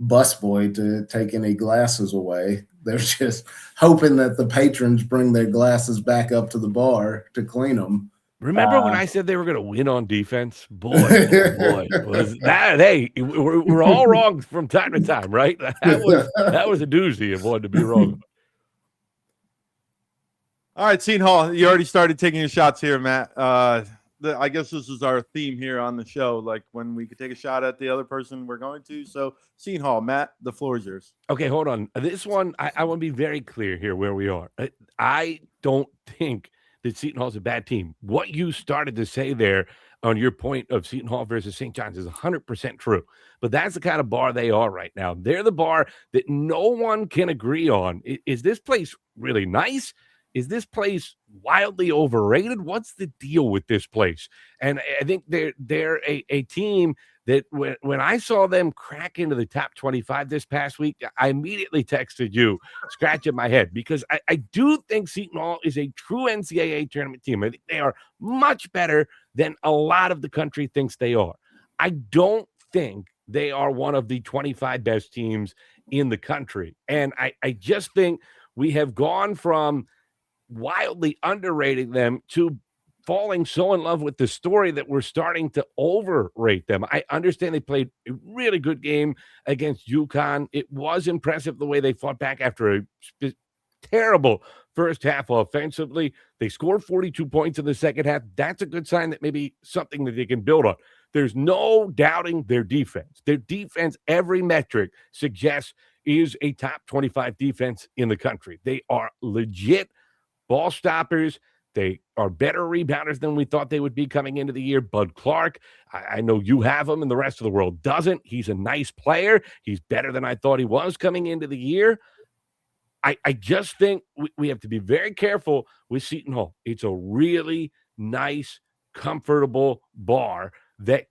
busboy to take any glasses away. They're just hoping that the patrons bring their glasses back up to the bar to clean them.
Remember when I said they were going to win on defense? Boy, was that? Hey, we're all wrong from time to time, right? That was a doozy of one to be wrong.
All right, Seton Hall, you already started taking your shots here, Matt. I guess this is our theme here on the show, like when we could take a shot at the other person we're going to. So, Seton Hall, Matt, the floor is yours.
Okay, hold on. This one, I want to be very clear here where we are. I don't think that Seton Hall is a bad team. What you started to say there on your point of Seton Hall versus St. John's is 100% true. But that's the kind of bar they are right now. They're the bar that no one can agree on. Is this place really nice? Is this place wildly overrated? What's the deal with this place? And I think they're a team that when I saw them crack into the top 25 this past week, I immediately texted you, scratching my head, because I do think Seton Hall is a true NCAA tournament team. I think they are much better than a lot of the country thinks they are. I don't think they are one of the 25 best teams in the country. And I just think we have gone from wildly underrating them to falling so in love with the story that we're starting to overrate them. I understand they played a really good game against UConn. It was impressive the way they fought back after a terrible first half offensively. They scored 42 points in the second half. That's a good sign that maybe something that they can build on. There's no doubting their defense. Their defense, every metric suggests, is a top 25 defense in the country. They are legit ball stoppers. They are better rebounders than we thought they would be coming into the year. Bud Clark, I know you have him and the rest of the world doesn't. He's a nice player. He's better than I thought he was coming into the year. I just think we have to be very careful with Seton Hall. It's a really nice, comfortable bar that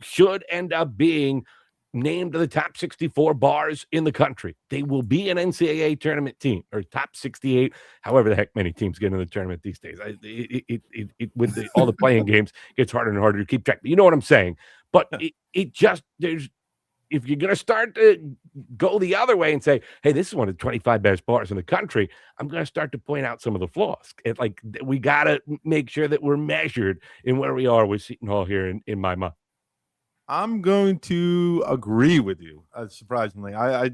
should end up being named to the top 64 bars in the country. They will be an NCAA tournament team, or top 68, however the heck many teams get in the tournament these days. With all the playing games, it's harder and harder to keep track. But you know what I'm saying? But if you're going to start to go the other way and say, hey, this is one of the 25 best bars in the country, I'm going to start to point out some of the flaws. We got to make sure that we're measured in where we are with Seton Hall here in my mind.
I'm going to agree with you, surprisingly. I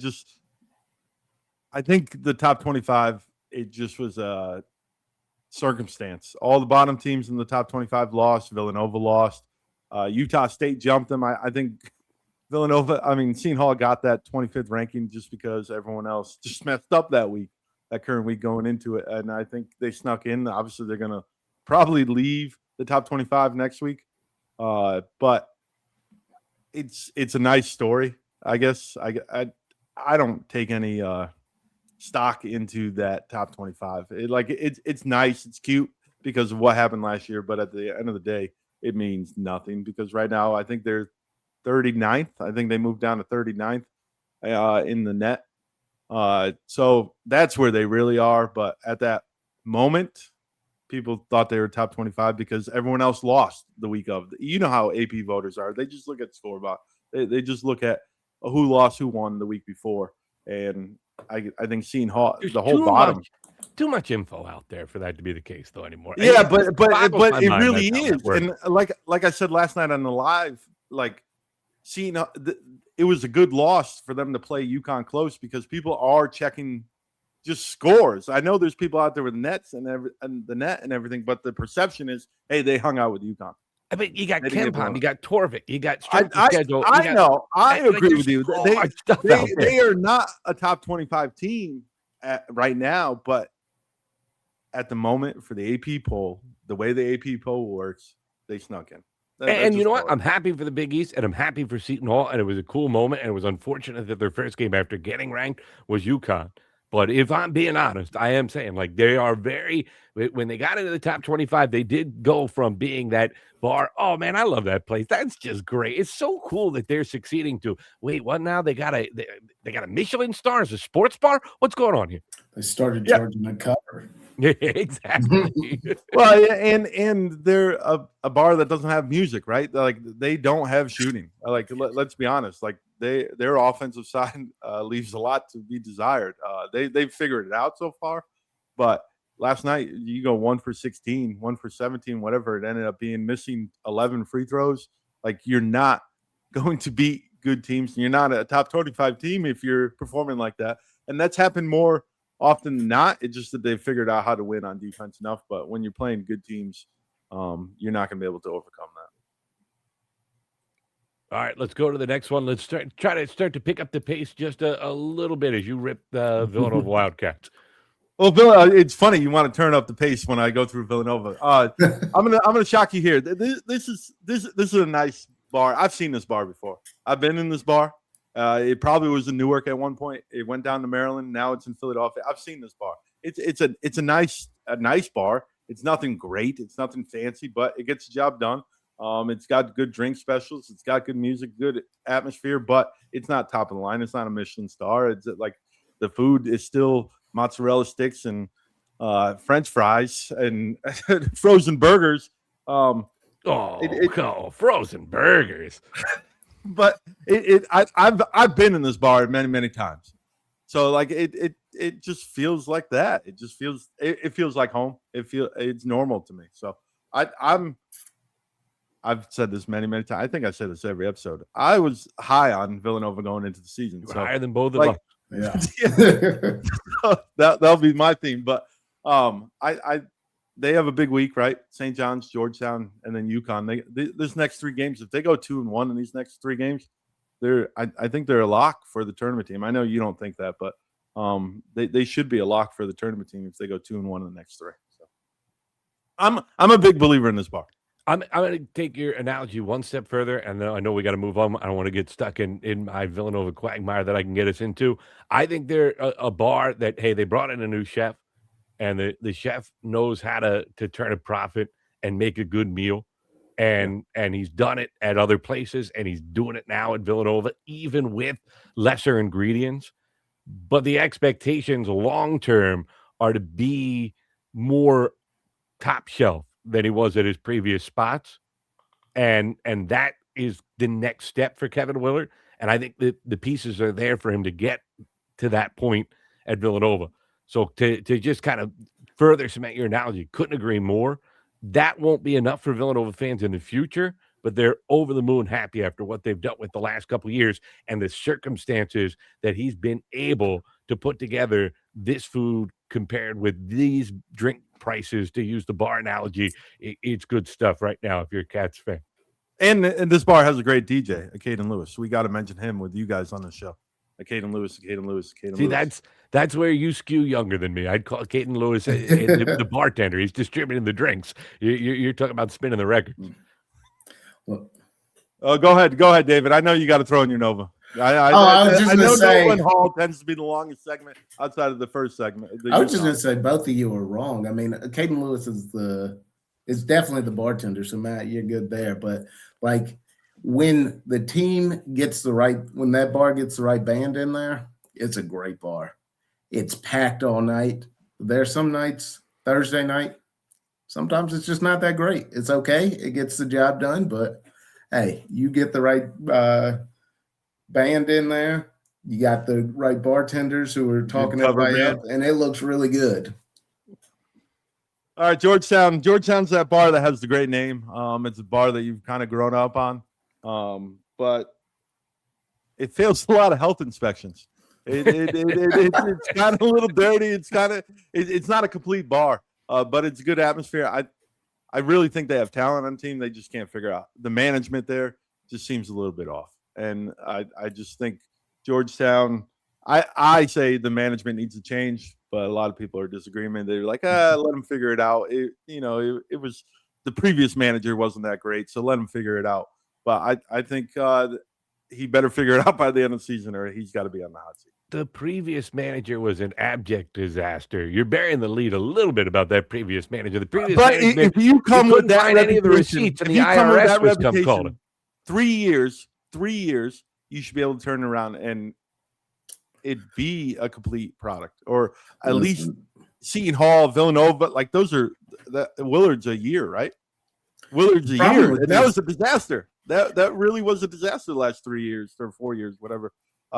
think the top 25, it just was a circumstance. All the bottom teams in the top 25 lost. Villanova lost. Utah State jumped them. I think Seton Hall got that 25th ranking just because everyone else just messed up that current week going into it. And I think they snuck in. Obviously, they're going to probably leave the top 25 next week. But it's a nice story, I guess. I don't take any stock into that top 25. It's nice, it's cute because of what happened last year, but at the end of the day, it means nothing because right now I think they're 39th. I think they moved down to 39th in the net. So that's where they really are. But at that moment, people thought they were top 25 because everyone else lost the week of. You know how AP voters are. They just look at scoreboard. They just look at who lost, who won the week before. And I think Seton Hall, the whole bottom.
Too much info out there for that to be the case, though, anymore.
Yeah, but it really is. And like I said last night on the live, Seton, it was a good loss for them to play UConn close because people are checking just scores. I know there's people out there with nets and the net and everything, but the perception is, hey, they hung out with UConn.
I mean, you got Kempom, you got Torvik, you got
schedule. I agree with you. They are not a top 25 team right now, but at the moment for the AP poll, the way the AP poll works, they snuck in.
And you know what? I'm happy for the Big East, and I'm happy for Seton Hall, and it was a cool moment, and it was unfortunate that their first game after getting ranked was UConn. But if I'm being honest, I am saying, they are when they got into the top 25, they did go from being that bar. Oh, man, I love that place. That's just great. It's so cool that they're succeeding to, wait, what now? They got a Michelin star as a sports bar? What's going on here?
They started charging a cover.
Yeah, exactly.
Well, and they're a bar that doesn't have music, right? They don't have shooting. Let's be honest. Their offensive side leaves a lot to be desired. They've figured it out so far, but last night you go 1 for 16, 1 for 17, whatever it ended up being, missing 11 free throws. You're not going to beat good teams, and you're not a top 25 team if you're performing like that. And that's happened more often than not. It's just that they've figured out how to win on defense enough. But when you're playing good teams, you're not going to be able to overcome that.
All right, let's go to the next one. Let's try to pick up the pace just a little bit as you rip the Villanova Wildcats.
Well, it's funny you want to turn up the pace when I go through Villanova. I'm gonna shock you here. This is a nice bar. I've seen this bar before. I've been in this bar. It probably was in Newark at one point. It went down to Maryland. Now it's in Philadelphia. I've seen this bar. It's a nice bar. It's nothing great. It's nothing fancy, but it gets the job done. It's got good drink specials. It's got good music, good atmosphere, but it's not top of the line. It's not a Michelin star. It's the food is still mozzarella sticks and French fries and frozen burgers.
Frozen burgers.
But I've been in this bar many, many times. So it just feels like that. It just feels like home. It's normal to me. So I've said this many, many times. I think I say this every episode. I was high on Villanova going into the season.
So higher than both of us.
Yeah. That'll be my theme. But they have a big week, right? St. John's, Georgetown, and then UConn. This next 3 games, if they go 2-1 in these next 3 games, I think they're a lock for the tournament team. I know you don't think that, but they should be a lock for the tournament team if they go 2-1 in the next 3. I'm a big believer in this bar.
I'm going to take your analogy one step further, and then I know we got to move on. I don't want to get stuck in my Villanova quagmire that I can get us into. I think they're a bar that, hey, they brought in a new chef, and the chef knows how to turn a profit and make a good meal. And he's done it at other places, and he's doing it now at Villanova, even with lesser ingredients. But the expectations long term are to be more top shelf than he was at his previous spots. And that is the next step for Kevin Willard. And I think that the pieces are there for him to get to that point at Villanova. So to just kind of further cement your analogy, couldn't agree more. That won't be enough for Villanova fans in the future, but they're over the moon happy after what they've dealt with the last couple of years and the circumstances that he's been able to put together this food compared with these drink prices, to use the bar analogy. It's good stuff right now if you're a Cats fan.
And this bar has a great DJ, Caden Lewis. We got to mention him with you guys on the show. Caden Lewis.
See, that's where you skew younger than me. I'd call Caden Lewis the bartender. He's distributing the drinks. You're talking about spinning the records.
Well,
go ahead, David. I know you got to throw in your Nova. I know Nolan Hall tends to be the longest segment outside of the first segment.
I was just going to say both of you are wrong. I mean, Caden Lewis is definitely the bartender. So Matt, you're good there. But like when the team gets when that bar gets the right band in there, it's a great bar. It's packed all night. There's some nights, Thursday night, sometimes it's just not that great. It's okay. It gets the job done. But hey, you get the right band in there, you got the right bartenders who are talking everybody up, and it looks really good.
All right, Georgetown. Georgetown's that bar that has the great name. It's a bar that you've kind of grown up on, but it fails a lot of health inspections. It's kind of a little dirty. It's not a complete bar, but it's a good atmosphere. I really think they have talent on the team. They just can't figure out the management there. Just seems a little bit off. And I just think Georgetown, I say the management needs to change, but a lot of people are disagreeing. They're like, let them figure it out. It was the previous manager wasn't that great, so let him figure it out. But I think he better figure it out by the end of the season, or he's got to be on the hot seat.
The previous manager was an abject disaster. You're burying the lead a little bit about that previous manager. The previous management,
if you come with that
any of the receipts, and the IRS was come called him.
3 years, you should be able to turn around and it be a complete product, or at least Seton Hall, Villanova. Like Willard's a year, right? Willard's a year, and that was a disaster. That really was a disaster the last 3 years or 4 years, whatever.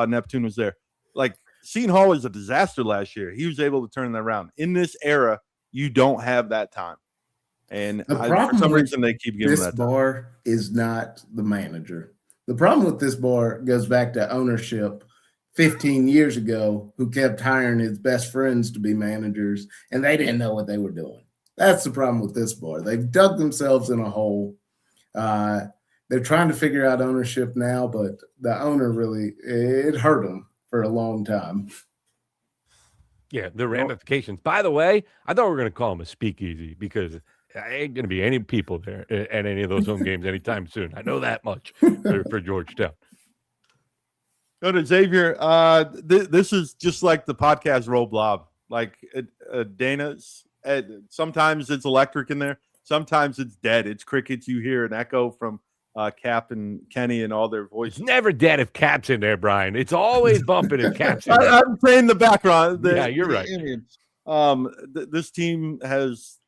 Neptune was there. Like Seton Hall was a disaster last year. He was able to turn that around. In this era, you don't have that time. And for some reason, they keep giving that.
This bar is not the manager. The problem with this bar goes back to ownership 15 years ago, who kept hiring his best friends to be managers, and they didn't know what they were doing. That's the problem with this bar. They've dug themselves in a hole. They're trying to figure out ownership now, but the owner it hurt them for a long time.
Yeah, the ramifications. By the way, I thought we were going to call him a speakeasy because there ain't going to be any people there at any of those home games anytime soon. I know that much for Georgetown.
Go to Xavier. This is just like the podcast Roll Blob. Like Dana's. Sometimes it's electric in there. Sometimes it's dead. It's crickets. You hear an echo from Cap and Kenny and all their voices.
It's never dead if Cap's in there, Brian. It's always bumping if Cap's in there.
I'm saying the background.
Yeah, you're right.
This team has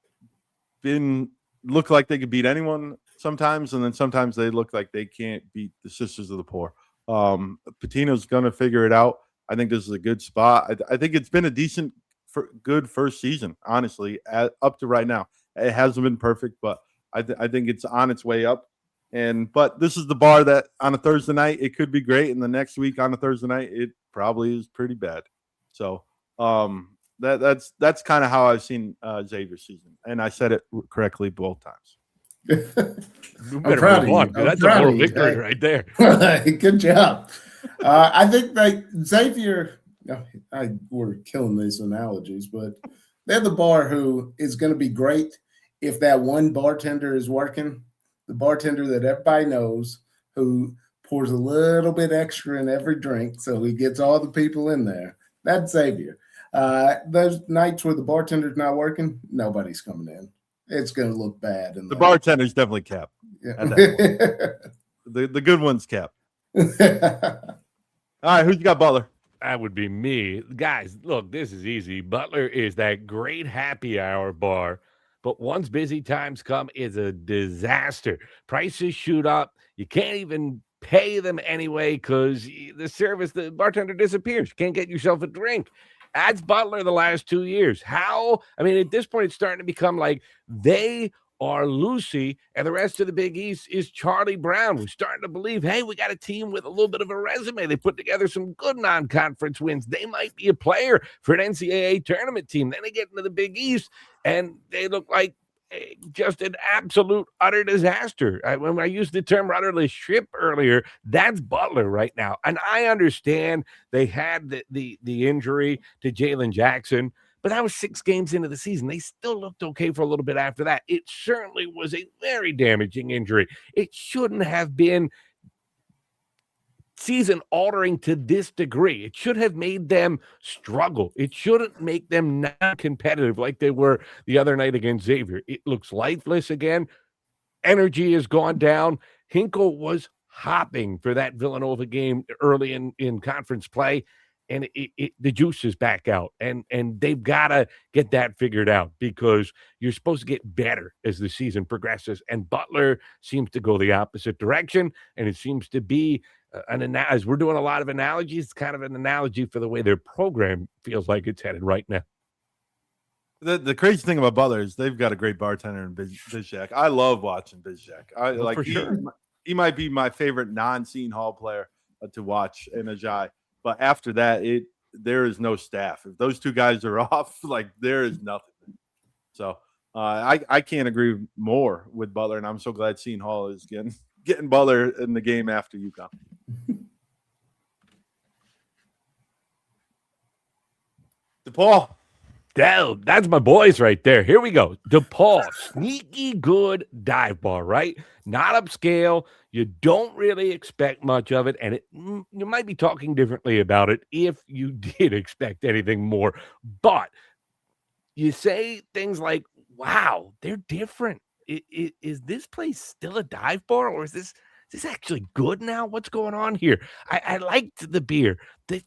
look like they could beat anyone sometimes, and then sometimes they look like they can't beat the Sisters of the Poor. Pitino's going to figure it out. I think this is a good spot. I think it's been a good first season, honestly, up to right now. It hasn't been perfect, but I think it's on its way up. But this is the bar that on a Thursday night it could be great, and the next week on a Thursday night it probably is pretty bad. So that's kind of how I've seen Xavier's season, and I said it correctly both times.
You better move on. That's a moral victory right there.
Good job. I think Xavier. We're killing these analogies, but they're the bar who is going to be great if that one bartender is working, the bartender that everybody knows who pours a little bit extra in every drink so he gets all the people in there, that's Xavier. Those nights where the bartender's not working, nobody's coming in. It's going to look bad.
The bartender's definitely capped.
Yeah.
At that point. the good one's capped. All right, who's got Butler?
That would be me. Guys, look, this is easy. Butler is that great happy hour bar, but once busy times come, it's a disaster. Prices shoot up. You can't even pay them anyway because the bartender disappears. You can't get yourself a drink. That's Butler the last 2 years. How? I mean, at this point, it's starting to become like they are Lucy and the rest of the Big East is Charlie Brown. We're starting to believe, hey, we got a team with a little bit of a resume. They put together some good non-conference wins. They might be a player for an NCAA tournament team. Then they get into the Big East and they look like just an absolute utter disaster. When I used the term rudderless ship earlier, that's Butler right now. And I understand they had the injury to Jalen Jackson, but that was 6 games into the season. They still looked okay for a little bit after that. It certainly was a very damaging injury. It shouldn't have been season altering to this degree. It should have made them struggle. It shouldn't make them non-competitive like they were the other night against Xavier. It looks lifeless again. Energy has gone down. Hinkle was hopping for that Villanova game early in conference play, and the juice is back out. And they've got to get that figured out because you're supposed to get better as the season progresses. And Butler seems to go the opposite direction, and it seems to be as we're doing a lot of analogies, it's kind of an analogy for the way their program feels like it's headed right now.
The crazy thing about Butler is they've got a great bartender in Bizjack. I love watching Bizjack. He might be my favorite non-Seton Hall player to watch in Ajay. But after that, there is no staff. If those two guys are off, like there is nothing. So I can't agree more with Butler, and I'm so glad Seton Hall is getting Butler in the game after UConn. DePaul.
That's my boys right there. Here we go. DePaul, sneaky good dive bar, right? Not upscale. You don't really expect much of it, and you might be talking differently about it if you did expect anything more. But you say things like, wow, they're different. Is this place still a dive bar, or is this actually good now? What's going on here? I liked the beer. The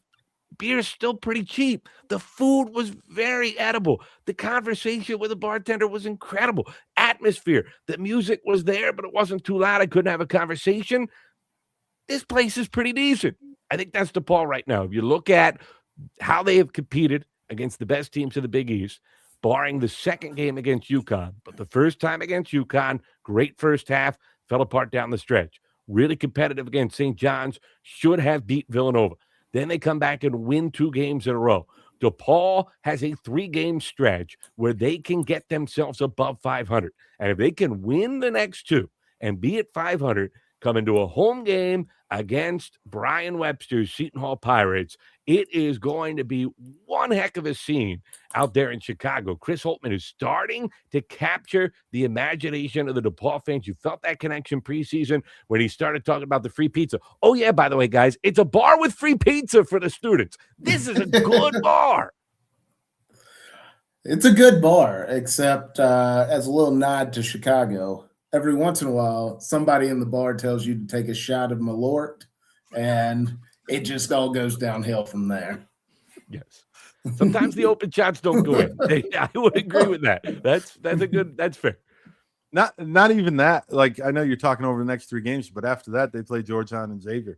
beer is still pretty cheap. The food was very edible. The conversation with the bartender was incredible. Atmosphere. The music was there, but it wasn't too loud. I couldn't have a conversation. This place is pretty decent. I think that's DePaul right now. If you look at how they have competed against the best teams of the Big East, barring the second game against UConn, but the first time against UConn, great first half, fell apart down the stretch. Really competitive against St. John's, should have beat Villanova. Then they come back and win 2 games in a row. DePaul has a 3-game stretch where they can get themselves above 500. And if they can win the next 2 and be at 500, come into a home game against Brian Webster's Seton Hall Pirates, it is going to be one heck of a scene out there in Chicago. Chris Holtmann is starting to capture the imagination of the DePaul fans. You felt that connection preseason when he started talking about the free pizza. Oh, yeah, by the way, guys, it's a bar with free pizza for the students. This is a good bar.
It's a good bar, except as a little nod to Chicago, every once in a while, somebody in the bar tells you to take a shot of Malort, and it just all goes downhill from there.
Yes. Sometimes the open shots don't go in. I would agree with that. That's fair.
Not even that. Like, I know you're talking over the next 3 games, but after that, they play Georgetown and Xavier.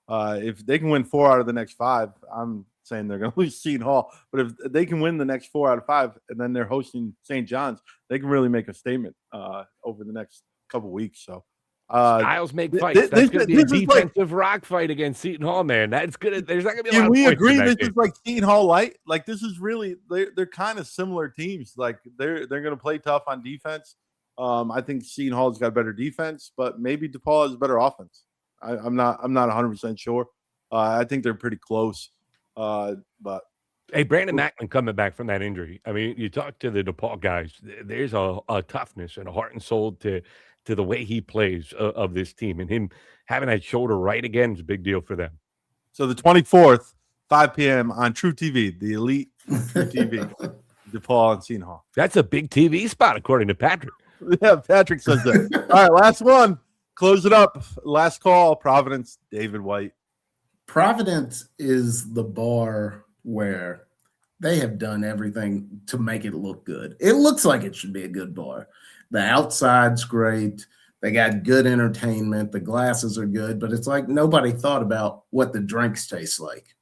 If they can win 4 out of the next 5, I'm saying they're going to lose Seton Hall. But if they can win the next 4 out of 5, and then they're hosting St. John's, they can really make a statement over the next couple weeks. So
styles make fights. That's going to be a defensive rock fight against Seton Hall, man. That's good. There's not going to be a lot of points.
Can we agree this is like Seton Hall light? Like, this is really they're kind of similar teams. Like, they're going to play tough on defense. I think Seton Hall's got better defense, but maybe DePaul has better offense. I'm not 100% sure. I think they're pretty close. But
Hey, Brandon Macklin coming back from that injury. I mean, you talk to the DePaul guys. There's a toughness and a heart and soul to the way he plays of this team, and him having that shoulder right again is a big deal for them.
So the 24th, 5 p.m. on True TV, the elite True TV, DePaul and Seton Hall.
That's a big TV spot, according to Patrick.
Yeah, Patrick says that. All right, last one. Close it up. Last call, Providence, David White.
Providence is the bar where they have done everything to make it look good. It looks like it should be a good bar. The outside's great. They got good entertainment. The glasses are good, but it's like nobody thought about what the drinks taste like.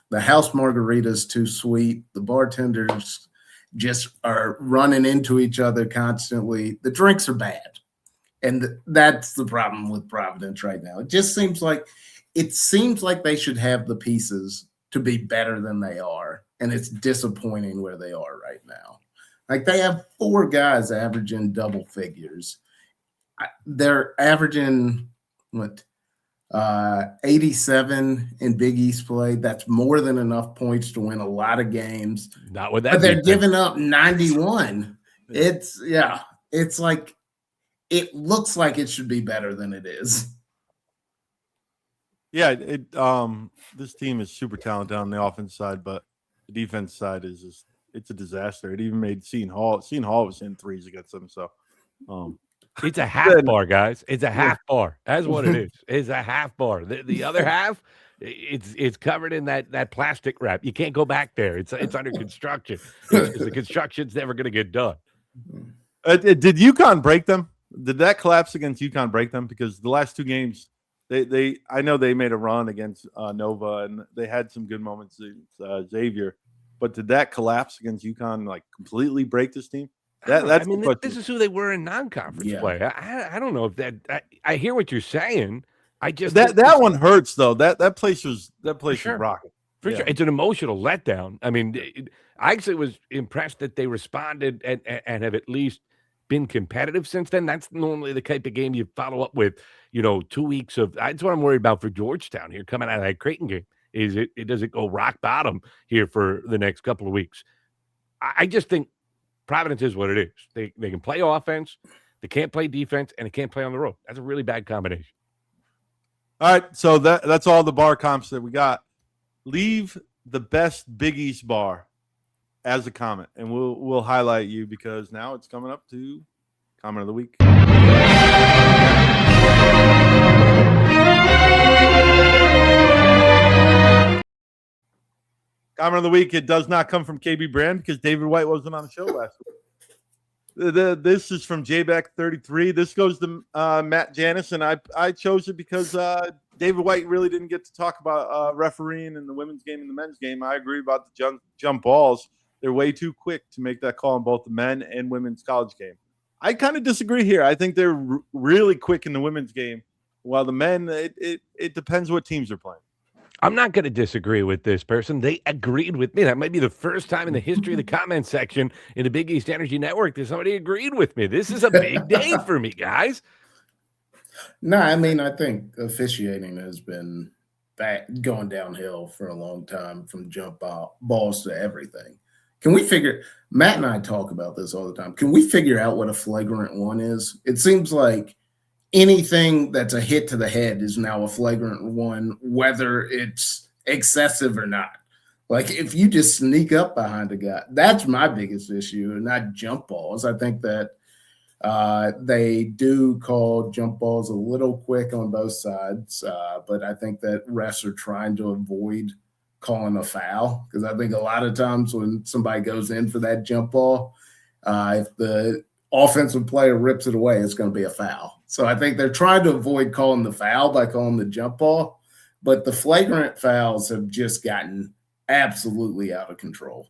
The house margarita's too sweet. The bartenders just are running into each other constantly. The drinks are bad. And that's the problem with Providence right now. It seems like they should have the pieces to be better than they are. And it's disappointing where they are right now. Like, they have 4 guys averaging double figures. They're averaging 87 in Big East play. That's more than enough points to win a lot of games.
Not with that.
But they're giving up 91. It's like, it looks like it should be better than it is.
Yeah, this team is super talented on the offense side, but the defense side is it's a disaster. It even made Seton Hall. Seton Hall was in threes against them. So
it's a half bar, guys. It's a half bar. That's what it is. It's a half bar. The other half, it's covered in that plastic wrap. You can't go back there. It's under construction. The construction's never going to get done.
Did UConn break them? Did that collapse against UConn break them? Because the last 2 games, I know they made a run against Nova, and they had some good moments against Xavier. But did that collapse against UConn like completely break this team?
This is who they were in non-conference play. I don't know if that. I hear what you're saying. I just
that one hurts though. That place was rocking.
For sure, it's an emotional letdown. I mean, I actually was impressed that they responded and have at least been competitive since then. That's normally the type of game you follow up with, 2 weeks of. That's what I'm worried about for Georgetown here coming out of that Creighton game. Is it doesn't go rock bottom here for the next couple of weeks? I just think Providence is what it is. They can play offense, they can't play defense, and they can't play on the road. That's a really bad combination.
All right, so that's all the bar comps that we got. Leave the best Big East bar as a comment, and we'll highlight you because now it's coming up to comment of the week. Comment of the week. It does not come from KB Brand because David White wasn't on the show last week. This is from JBack33. This goes to Matt Janis, and I chose it because David White really didn't get to talk about refereeing in the women's game and the men's game. I agree about the jump balls. They're way too quick to make that call in both the men and women's college game. I kind of disagree here. I think they're really quick in the women's game, while the men, it depends what teams are playing.
I'm not going to disagree with this person. They agreed with me. That might be the first time in the history of the comment section in the Big East Energy Network that somebody agreed with me. This is a big day for me, guys.
No, I mean, I think officiating has been going downhill for a long time, from jump balls to everything. Can we figure – Matt and I talk about this all the time. Can we figure out what a flagrant one is? It seems like anything that's a hit to the head is now a flagrant one, whether it's excessive or not. Like, if you just sneak up behind a guy, that's my biggest issue, and not jump balls. I think that they do call jump balls a little quick on both sides, but I think that refs are trying to avoid calling a foul, because I think a lot of times when somebody goes in for that jump ball, if the offensive player rips it away, it's going to be a foul. So I think they're trying to avoid calling the foul by calling the jump ball, but the flagrant fouls have just gotten absolutely out of control.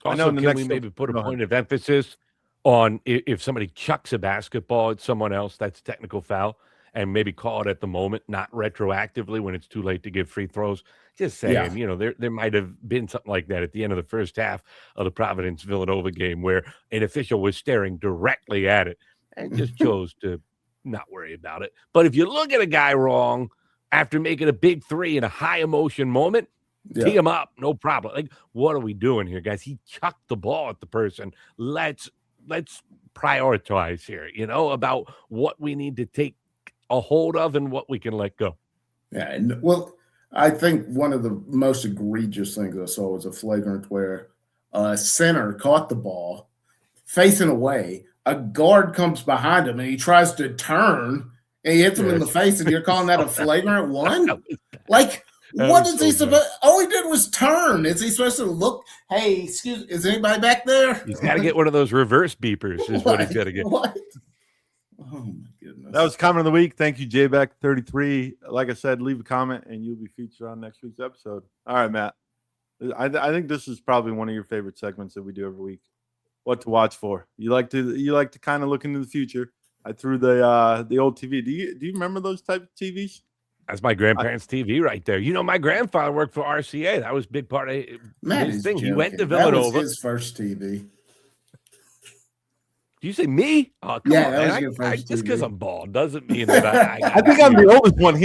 Also, can we maybe put a point of emphasis on if somebody chucks a basketball at someone else, that's technical foul, and maybe call it at the moment, not retroactively when it's too late to give free throws. Just saying, there might have been something like that at the end of the first half of the Providence Villanova game where an official was staring directly at it and just chose to not worry about it. But if you look at a guy wrong after making a big three in a high emotion moment,
Yeah.
Tee him up, no problem. Like, what are we doing here, guys? He chucked the ball at the person. Let's prioritize here, about what we need to take a hold of and what we can let go.
Yeah, and well, I think one of the most egregious things I saw was a flagrant where a center caught the ball facing away. A guard comes behind him and he tries to turn and he hits him in the face, and you're calling that a flagrant one? Like, what is he supposed? All he did was turn. Is he supposed to look? Hey, excuse, is anybody back there?
He's got to get one of those reverse beepers. Is what he's got to get.
What? Oh my goodness.
That was comment of the week. Thank you, JBack33. Like I said, leave a comment and you'll be featured on next week's episode. All right, Matt. I think this is probably one of your favorite segments that we do every week. What to watch for? You like to kind of look into the future. I threw the old TV. Do you remember those type of TVs?
That's my grandparents' TV right there. My grandfather worked for RCA. That was a big part of his thing.
Joking.
He went to Villanova.
That was his first TV.
Do you say me? Oh, come on, man. Just because I'm bald doesn't mean that
I think I'm the oldest one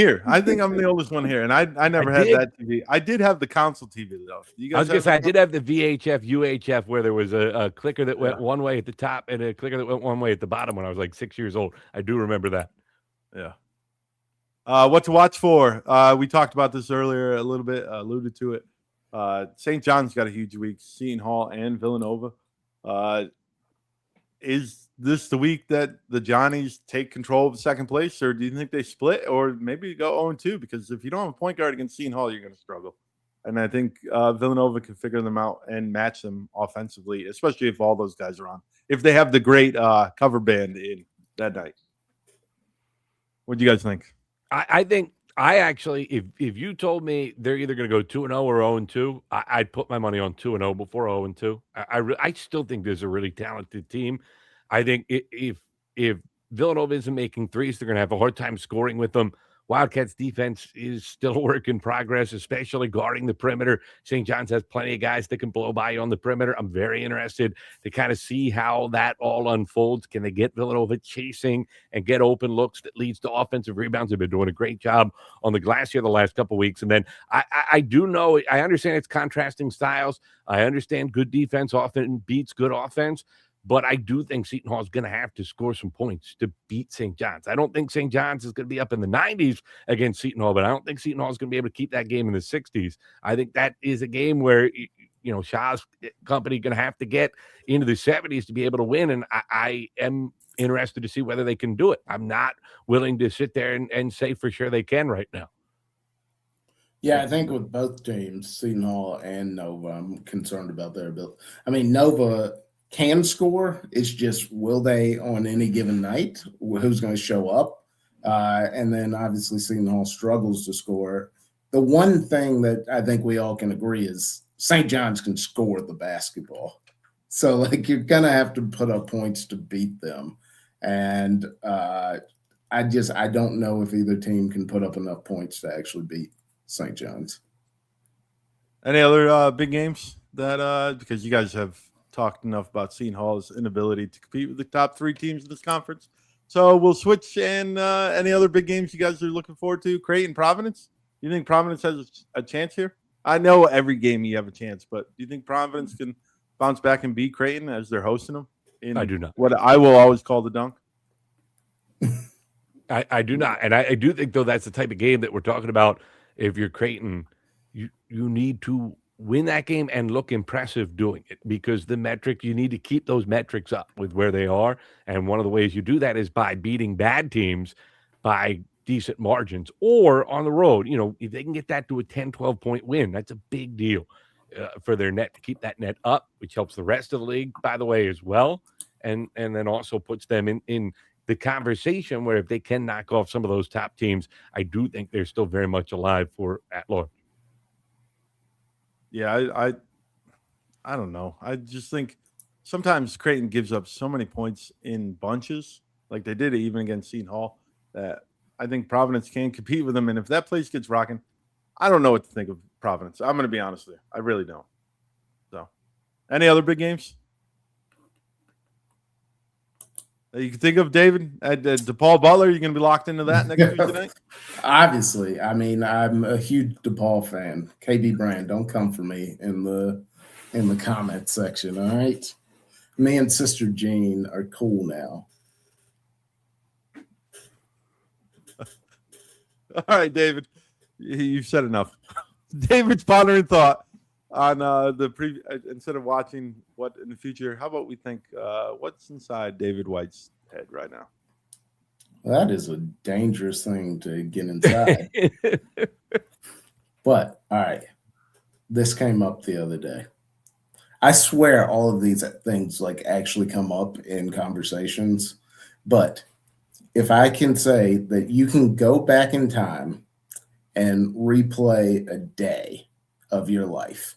here. And I never had that TV. I did have the console TV though.
I was gonna say I did have the VHF, UHF, where there was a clicker that went one way at the top and a clicker that went one way at the bottom when I was like 6 years old. I do remember that.
Yeah. What to watch for? We talked about this earlier a little bit, alluded to it. St. John's got a huge week. Seton Hall and Villanova. Is this the week that the Johnnies take control of the second place, or do you think they split, or maybe go 0-2? Because if you don't have a point guard against Seton Hall, you're going to struggle. And I think Villanova can figure them out and match them offensively, especially if all those guys are on. If they have the great cover band in that night. What do you guys think?
I think actually, if you told me they're either going to go 2-0 or 0-2, I'd put my money on 2-0 before 0-2. I still think there's a really talented team. I think if Villanova isn't making threes, they're going to have a hard time scoring with them. Wildcats defense is still a work in progress, especially guarding the perimeter. St. John's has plenty of guys that can blow by you on the perimeter. I'm very interested to kind of see how that all unfolds. Can they get Villanova chasing and get open looks that leads to offensive rebounds? They've been doing a great job on the glass here the last couple of weeks. And then I do know, I understand it's contrasting styles. I understand good defense often beats good offense. But I do think Seton Hall is going to have to score some points to beat St. John's. I don't think St. John's is going to be up in the 90s against Seton Hall, but I don't think Seton Hall is going to be able to keep that game in the 60s. I think that is a game where, Shah's company going to have to get into the 70s to be able to win, and I am interested to see whether they can do it. I'm not willing to sit there and say for sure they can right now.
Yeah, I think with both teams, Seton Hall and Nova, I'm concerned about their ability. I mean, Nova can score. It's just, will they on any given night? Who's going to show up? And then obviously Seton Hall struggles to score. The one thing that I think we all can agree is St. John's can score the basketball. So like you're going to have to put up points to beat them. And I don't know if either team can put up enough points to actually beat St. John's.
Any other big games that because you guys have talked enough about Seton Hall's inability to compete with the top three teams in this conference. So we'll switch, and any other big games you guys are looking forward to? Creighton, Providence? You think Providence has a chance here? I know every game you have a chance, but do you think Providence can bounce back and beat Creighton as they're hosting them?
I do not.
What I will always call the dunk.
I do not. And I do think, though, that's the type of game that we're talking about. If you're Creighton, you need to win that game and look impressive doing it, because the metric, you need to keep those metrics up with where they are. And one of the ways you do that is by beating bad teams by decent margins, or on the road. If they can get that to a 10, 12-point win, that's a big deal for their net, to keep that net up, which helps the rest of the league, by the way, as well. And then also puts them in the conversation where if they can knock off some of those top teams, I do think they're still very much alive for at-large.
Yeah, I don't know. I just think sometimes Creighton gives up so many points in bunches, like they did it even against Seton Hall, that I think Providence can compete with them. And if that place gets rocking, I don't know what to think of Providence. I'm going to be honest with you. I really don't. So, any other big games You can think of David at DePaul Butler. You're going to be locked into that next Tuesday night?
Obviously. I mean, I'm a huge DePaul fan. KB Brand, don't come for me in the comment section, all right? Me and Sister Jean are cool now.
All right, David. You've said enough. David's pondering thought on instead of watching what in the future, how about we think what's inside David White's head right now?
Well, that is a dangerous thing to get inside. But all right, this came up the other day. I swear all of these things like actually come up in conversations, but if I can say that you can go back in time and replay a day of your life,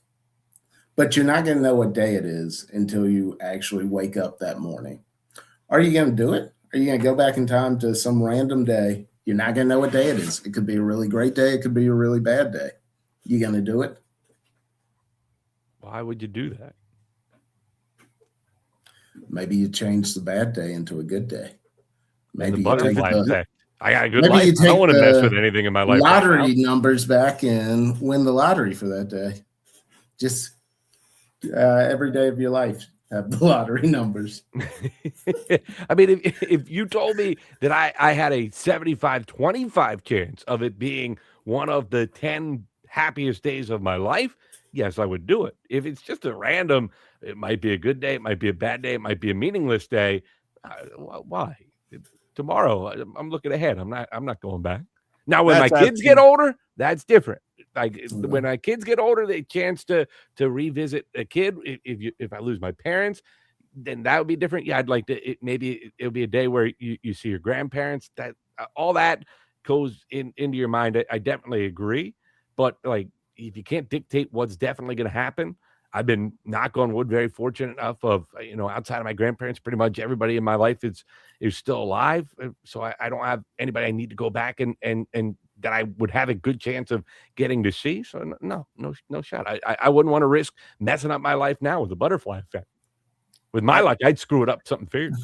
but you're not going to know what day it is until you actually wake up that morning. Are you going to do it? Are you going to go back in time to some random day? You're not going to know what day it is. It could be a really great day. It could be a really bad day. You going to do it?
Why would you do that?
Maybe you change the bad day into a good day. Maybe
the butterfly effect. I got a good
maybe
life.
you
I don't want to
take
mess
the
with anything in my life.
lottery numbers back and win the lottery for that day. Just every day of your life, have the lottery numbers.
I mean, if you told me that I had a 75-25 chance of it being one of the 10 happiest days of my life, yes, I would do it. If it's just a random, it might be a good day, it might be a bad day, it might be a meaningless day. Why? Tomorrow, I'm looking ahead. I'm not going back. Now, when my kids get older, that's different. Like when my kids get older, they chance to revisit a kid. If I lose my parents, then that would be different. Yeah, I'd like to. Maybe it'll be a day where you see your grandparents. That all that goes into your mind. I definitely agree. But like, if you can't dictate what's definitely going to happen, I've been, knock on wood, very fortunate enough of, outside of my grandparents, pretty much everybody in my life is still alive. So I don't have anybody I need to go back and that I would have a good chance of getting to see. So no shot. I wouldn't want to risk messing up my life now with the butterfly effect. With my luck, I'd screw it up something fierce.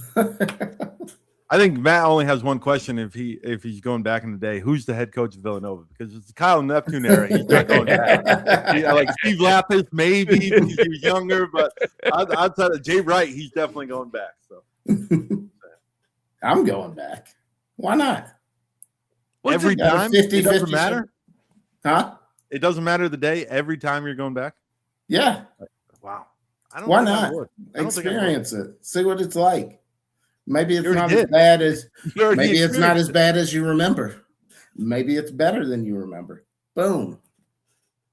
I think Matt only has one question if he's going back in the day. Who's the head coach of Villanova? Because it's the Kyle Neptune era. He's not going back. Like Steve Lapis, maybe he was younger, but outside of Jay Wright, he's definitely going back. So
I'm going back. Why not?
Every time?
50,
it doesn't matter?
Huh?
It doesn't matter the day? Every time you're going back?
Yeah.
Wow.
Why not? Experience it. See what it's like. Maybe it's not as bad as you remember. Maybe it's better than you remember. Boom.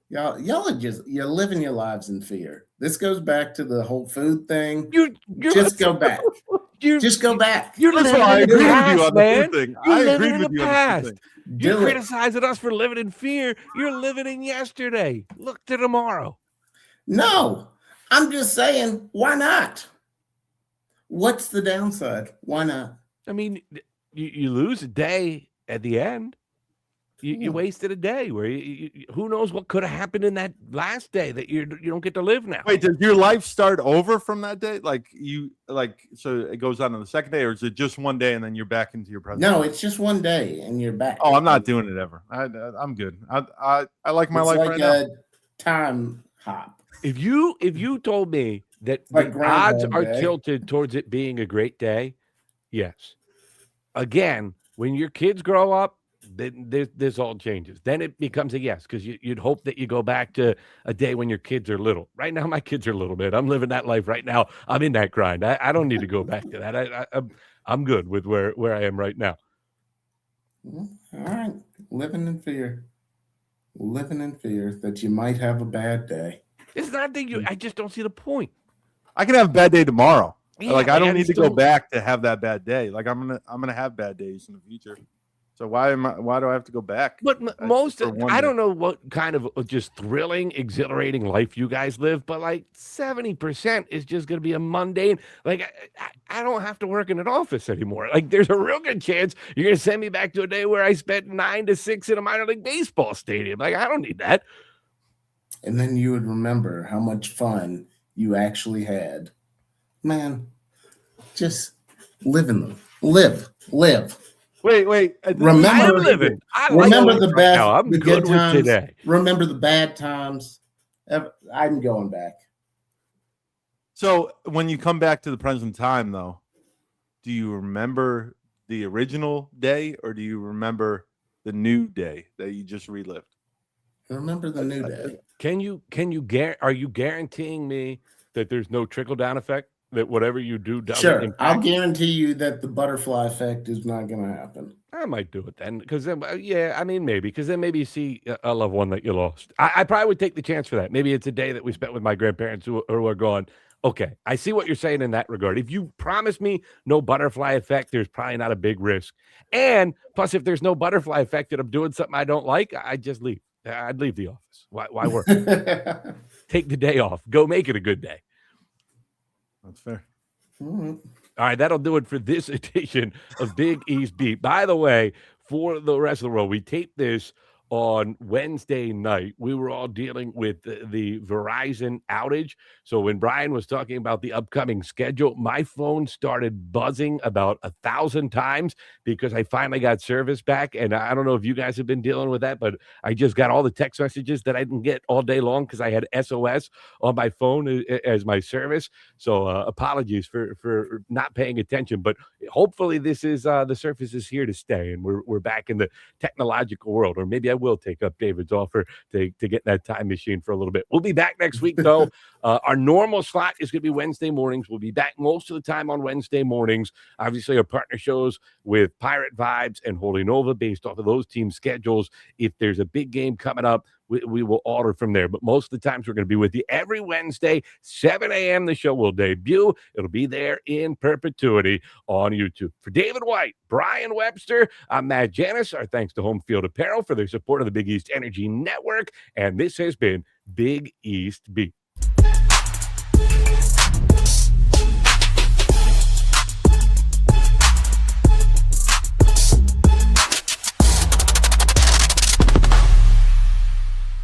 Y'all are you're living your lives in fear. This goes back to the whole food thing. Just go back. Just go back.
You're living in the past, man. You're living in the past. You're criticizing us for living in fear. You're living in yesterday. Look to tomorrow.
No, I'm just saying, why not? What's the downside? Why not?
I mean, you lose a day at the end. You wasted a day where who knows what could have happened in that last day that you don't get to live now.
Wait, does your life start over from that day? So it goes on the second day, or is it just one day and then you're back into your present?
No, it's just one day and you're back.
Oh, I'm not doing it ever. I'm good. I like my life right now.
Time hop.
If you told me that the odds are tilted towards it being a great day, yes. Again, when your kids grow up, then this all changes. Then it becomes a yes, because you'd hope that you go back to a day when your kids are little. Right now, my kids are little bit. I'm living that life right now. I'm in that grind. I don't need to go back to that. I'm good with where I am right now.
All right. Living in fear that you might have a bad day.
It's not that I just don't see the point.
I can have a bad day tomorrow.
Yeah,
I don't need to go back to have that bad day. Like I'm gonna have bad days in the future. So why do I have to go back?
But I don't know what kind of just thrilling, exhilarating life you guys live, but like 70% is just going to be a mundane. Like I don't have to work in an office anymore. Like there's a real good chance you're going to send me back to a day where I spent 9 to 6 in a minor league baseball stadium. Like I don't need that.
And then you would remember how much fun you actually had. Man, just Live in them. Live.
Wait.
Remember,
I am living. I like
remember
life
the
right
best.
now. I'm
the
good with
times,
today.
Remember the bad times. I'm going back.
So when you come back to the present time, though, do you remember the original day or do you remember the new day that you just relived?
I remember the new day.
Are you guaranteeing me that there's no trickle down effect? That whatever you do doesn't
Sure,
impact?
I'll guarantee you that the butterfly effect is not going to happen.
I might do it then, because then, maybe, because then maybe you see a loved one that you lost. I probably would take the chance for that. Maybe it's a day that we spent with my grandparents who are gone. Okay, I see what you're saying in that regard. If you promise me no butterfly effect, there's probably not a big risk. And plus, if there's no butterfly effect and I'm doing something I don't like, I just leave. I'd leave the office. Why work? Take the day off. Go make it a good day.
That's fair.
Mm-hmm.
All right, that'll do it for this edition of Big East Beat. By the way, for the rest of the world, we taped this on Wednesday night. We were all dealing with the Verizon outage. So when Brian was talking about the upcoming schedule, my phone started buzzing about 1,000 times because I finally got service back. And I don't know if you guys have been dealing with that, but I just got all the text messages that I didn't get all day long because I had SOS on my phone as my service. So apologies for not paying attention, but hopefully this is the Surface is here to stay and we're back in the technological world. Or maybe I will take up David's offer to get that time machine for a little bit. We'll be back next week, though. Our normal slot is going to be Wednesday mornings. We'll be back most of the time on Wednesday mornings. Obviously, our partner shows with Pirate Vibes and Holy Nova based off of those team schedules. If there's a big game coming up, we will order from there. But most of the times we're going to be with you every Wednesday, 7 a.m. The show will debut. It'll be there in perpetuity on YouTube. For David White, Brian Webster, I'm Matt Janis. Our thanks to Home Field Apparel for their support of the Big East Energy Network. And this has been Big East Beat.